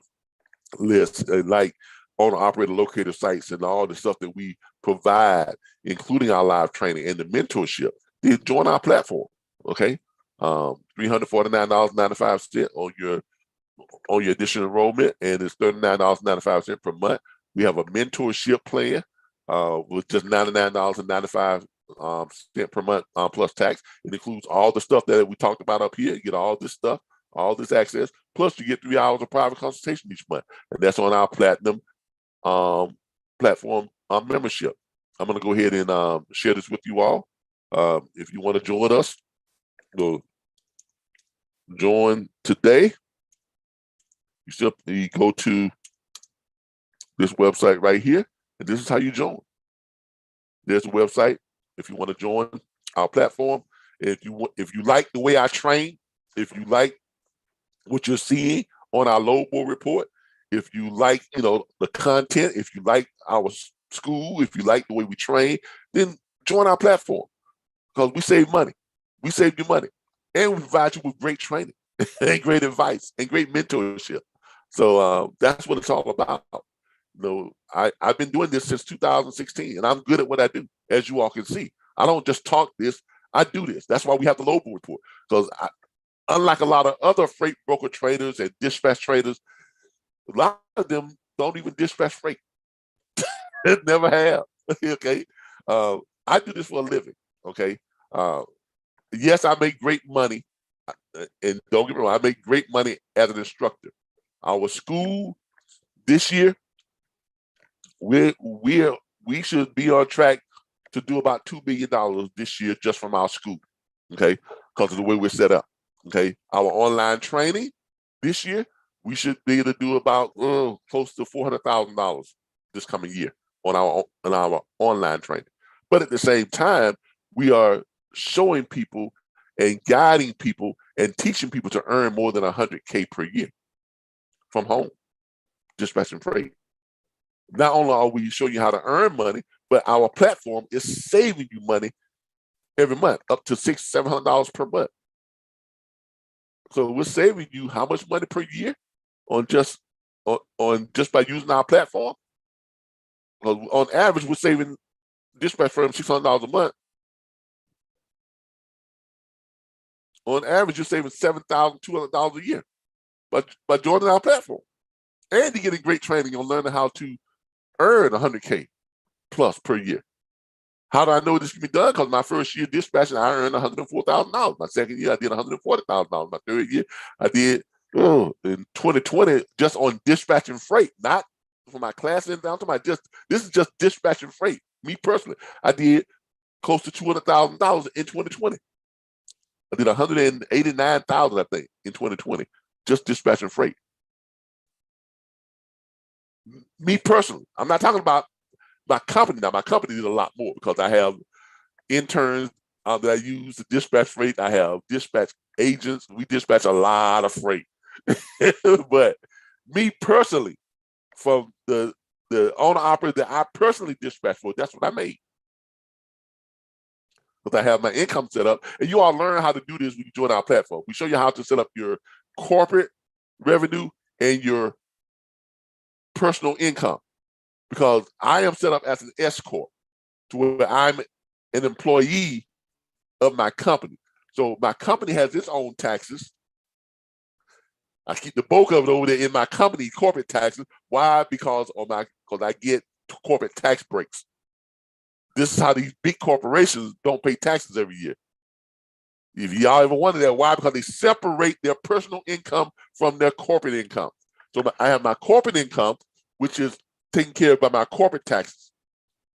lists, and like owner-operator locator sites, and all the stuff that we provide, including our live training and the mentorship, then join our platform. Okay, $349.95 on your additional enrollment, and it's $39.95 per month. We have a mentorship plan with just $99.95 per month plus tax. It includes all the stuff that we talked about up here. You get all this stuff, all this access, plus you get 3 hours of private consultation each month, and that's on our platinum platform membership. I'm going to go ahead and share this with you all. If you want to join us, join today. You simply go to this website right here, and this is how you join. There's a website if you want to join our platform, If you like the way I train, if you like what you're seeing on our load board report, if you like, the content, if you like our school, if you like the way we train, then join our platform because we save money. We save you money, and we provide you with great training and great advice and great mentorship. So that's what it's all about. I've been doing this since 2016, and I'm good at what I do, as you all can see. I don't just talk this; I do this. That's why we have the load board report. Because unlike a lot of other freight broker traders and dispatch traders, a lot of them don't even dispatch freight. Never have. Okay, I do this for a living. Okay, yes, I make great money, and don't get me wrong, I make great money as an instructor. Our school this year, we should be on track to do about $2 billion this year just from our school. Okay, because of the way we're set up. Okay, our online training this year, we should be able to do about close to $400,000 this coming year on our online training. But at the same time, we are showing people and guiding people and teaching people to earn more than $100K per year from home, dispatching freight. Not only are we showing you how to earn money, but our platform is saving you money every month, up to $600-700 per month. So we're saving you how much money per year on just by using our platform? On average, we're saving dispatch firms $600 a month. On average, you're saving $7,200 a year by joining our platform. And you're getting great training on learning how to earn $100K plus per year. How do I know this can be done? Because my first year dispatching, I earned $104,000. My second year, I did $140,000. My third year, I did in 2020 just on dispatching freight, not for my class and down to my this is just dispatching freight. Me personally, I did close to $200,000 in 2020. I did $189,000, I think, in 2020, just dispatching freight. Me personally, I'm not talking about my company now. My company did a lot more because I have interns that I use to dispatch freight. I have dispatch agents. We dispatch a lot of freight. But me personally, from the owner operator that I personally dispatch for, that's what I made. Because I have my income set up. And you all learn how to do this when you join our platform. We show you how to set up your corporate revenue and your personal income. Because I am set up as an S Corp to where I'm an employee of my company. So my company has its own taxes. I keep the bulk of it over there in my company corporate taxes. Why? Because I get corporate tax breaks. This is how these big corporations don't pay taxes every year. If y'all ever wonder that, why? Because they separate their personal income from their corporate income. So I have my corporate income, which is taken care of by my corporate taxes.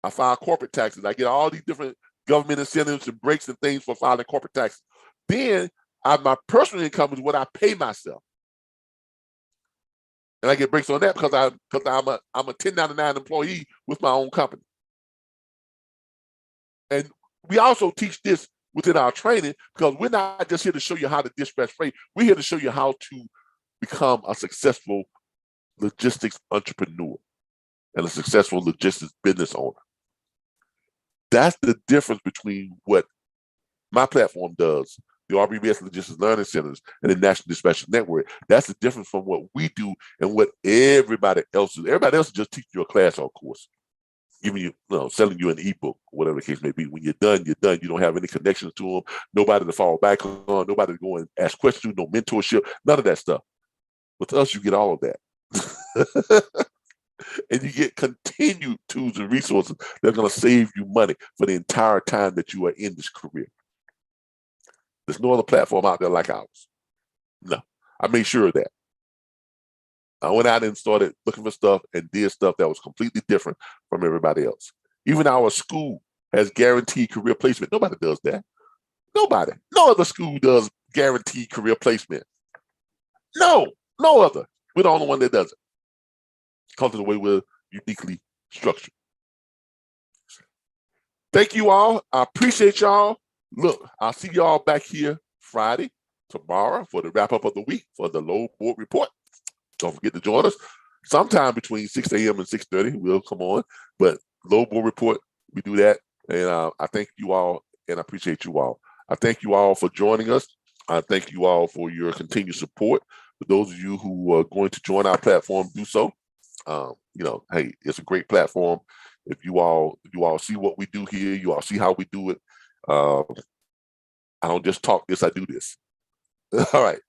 I file corporate taxes. I get all these different government incentives and breaks and things for filing corporate taxes. Then my personal income is what I pay myself. And I get breaks on that because I'm a 1099 employee with my own company. And we also teach this within our training because we're not just here to show you how to dispatch freight. We're here to show you how to become a successful logistics entrepreneur and a successful logistics business owner. That's the difference between what my platform does, the RBBS Logistics Learning Centers and the National Dispatch Network. That's the difference from what we do and what everybody else is. Everybody else is just teaching you a class or course, giving you, selling you an ebook, whatever the case may be. When you're done, you're done. You don't have any connections to them, nobody to fall back on, nobody to go and ask questions, no mentorship, none of that stuff. With us, you get all of that. And you get continued tools and resources that are going to save you money for the entire time that you are in this career. There's no other platform out there like ours. No, I made sure of that. I went out and started looking for stuff and did stuff that was completely different from everybody else. Even our school has guaranteed career placement. Nobody does that. Nobody. No other school does guaranteed career placement. No other. We're the only one that does it. Because of the way we're uniquely structured. Thank you all. I appreciate y'all. Look, I'll see y'all back here Friday, tomorrow, for the wrap up of the week for the load board report. Don't forget to join us sometime between 6 a.m. and 6:30. We'll come on, but load board report, we do that. And I thank you all, and I appreciate you all. I thank you all for joining us. I thank you all for your continued support. For those of you who are going to join our platform, do so. Hey, it's a great platform. If you all see what we do here, you all see how we do it. I don't just talk this, I do this. All right.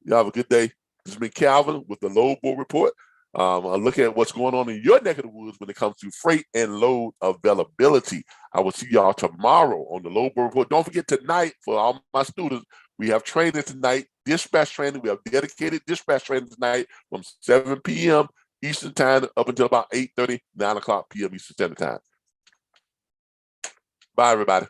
Y'all have a good day. This has been Calvin with the Load Board Report. I'll look at what's going on in your neck of the woods when it comes to freight and load availability. I will see y'all tomorrow on the Load Board Report. Don't forget tonight, for all my students, we have training tonight, dispatch training. We have dedicated dispatch training tonight from 7 p.m. Eastern time up until about 8:30, 9 o'clock p.m. Eastern Standard Time. Bye, everybody.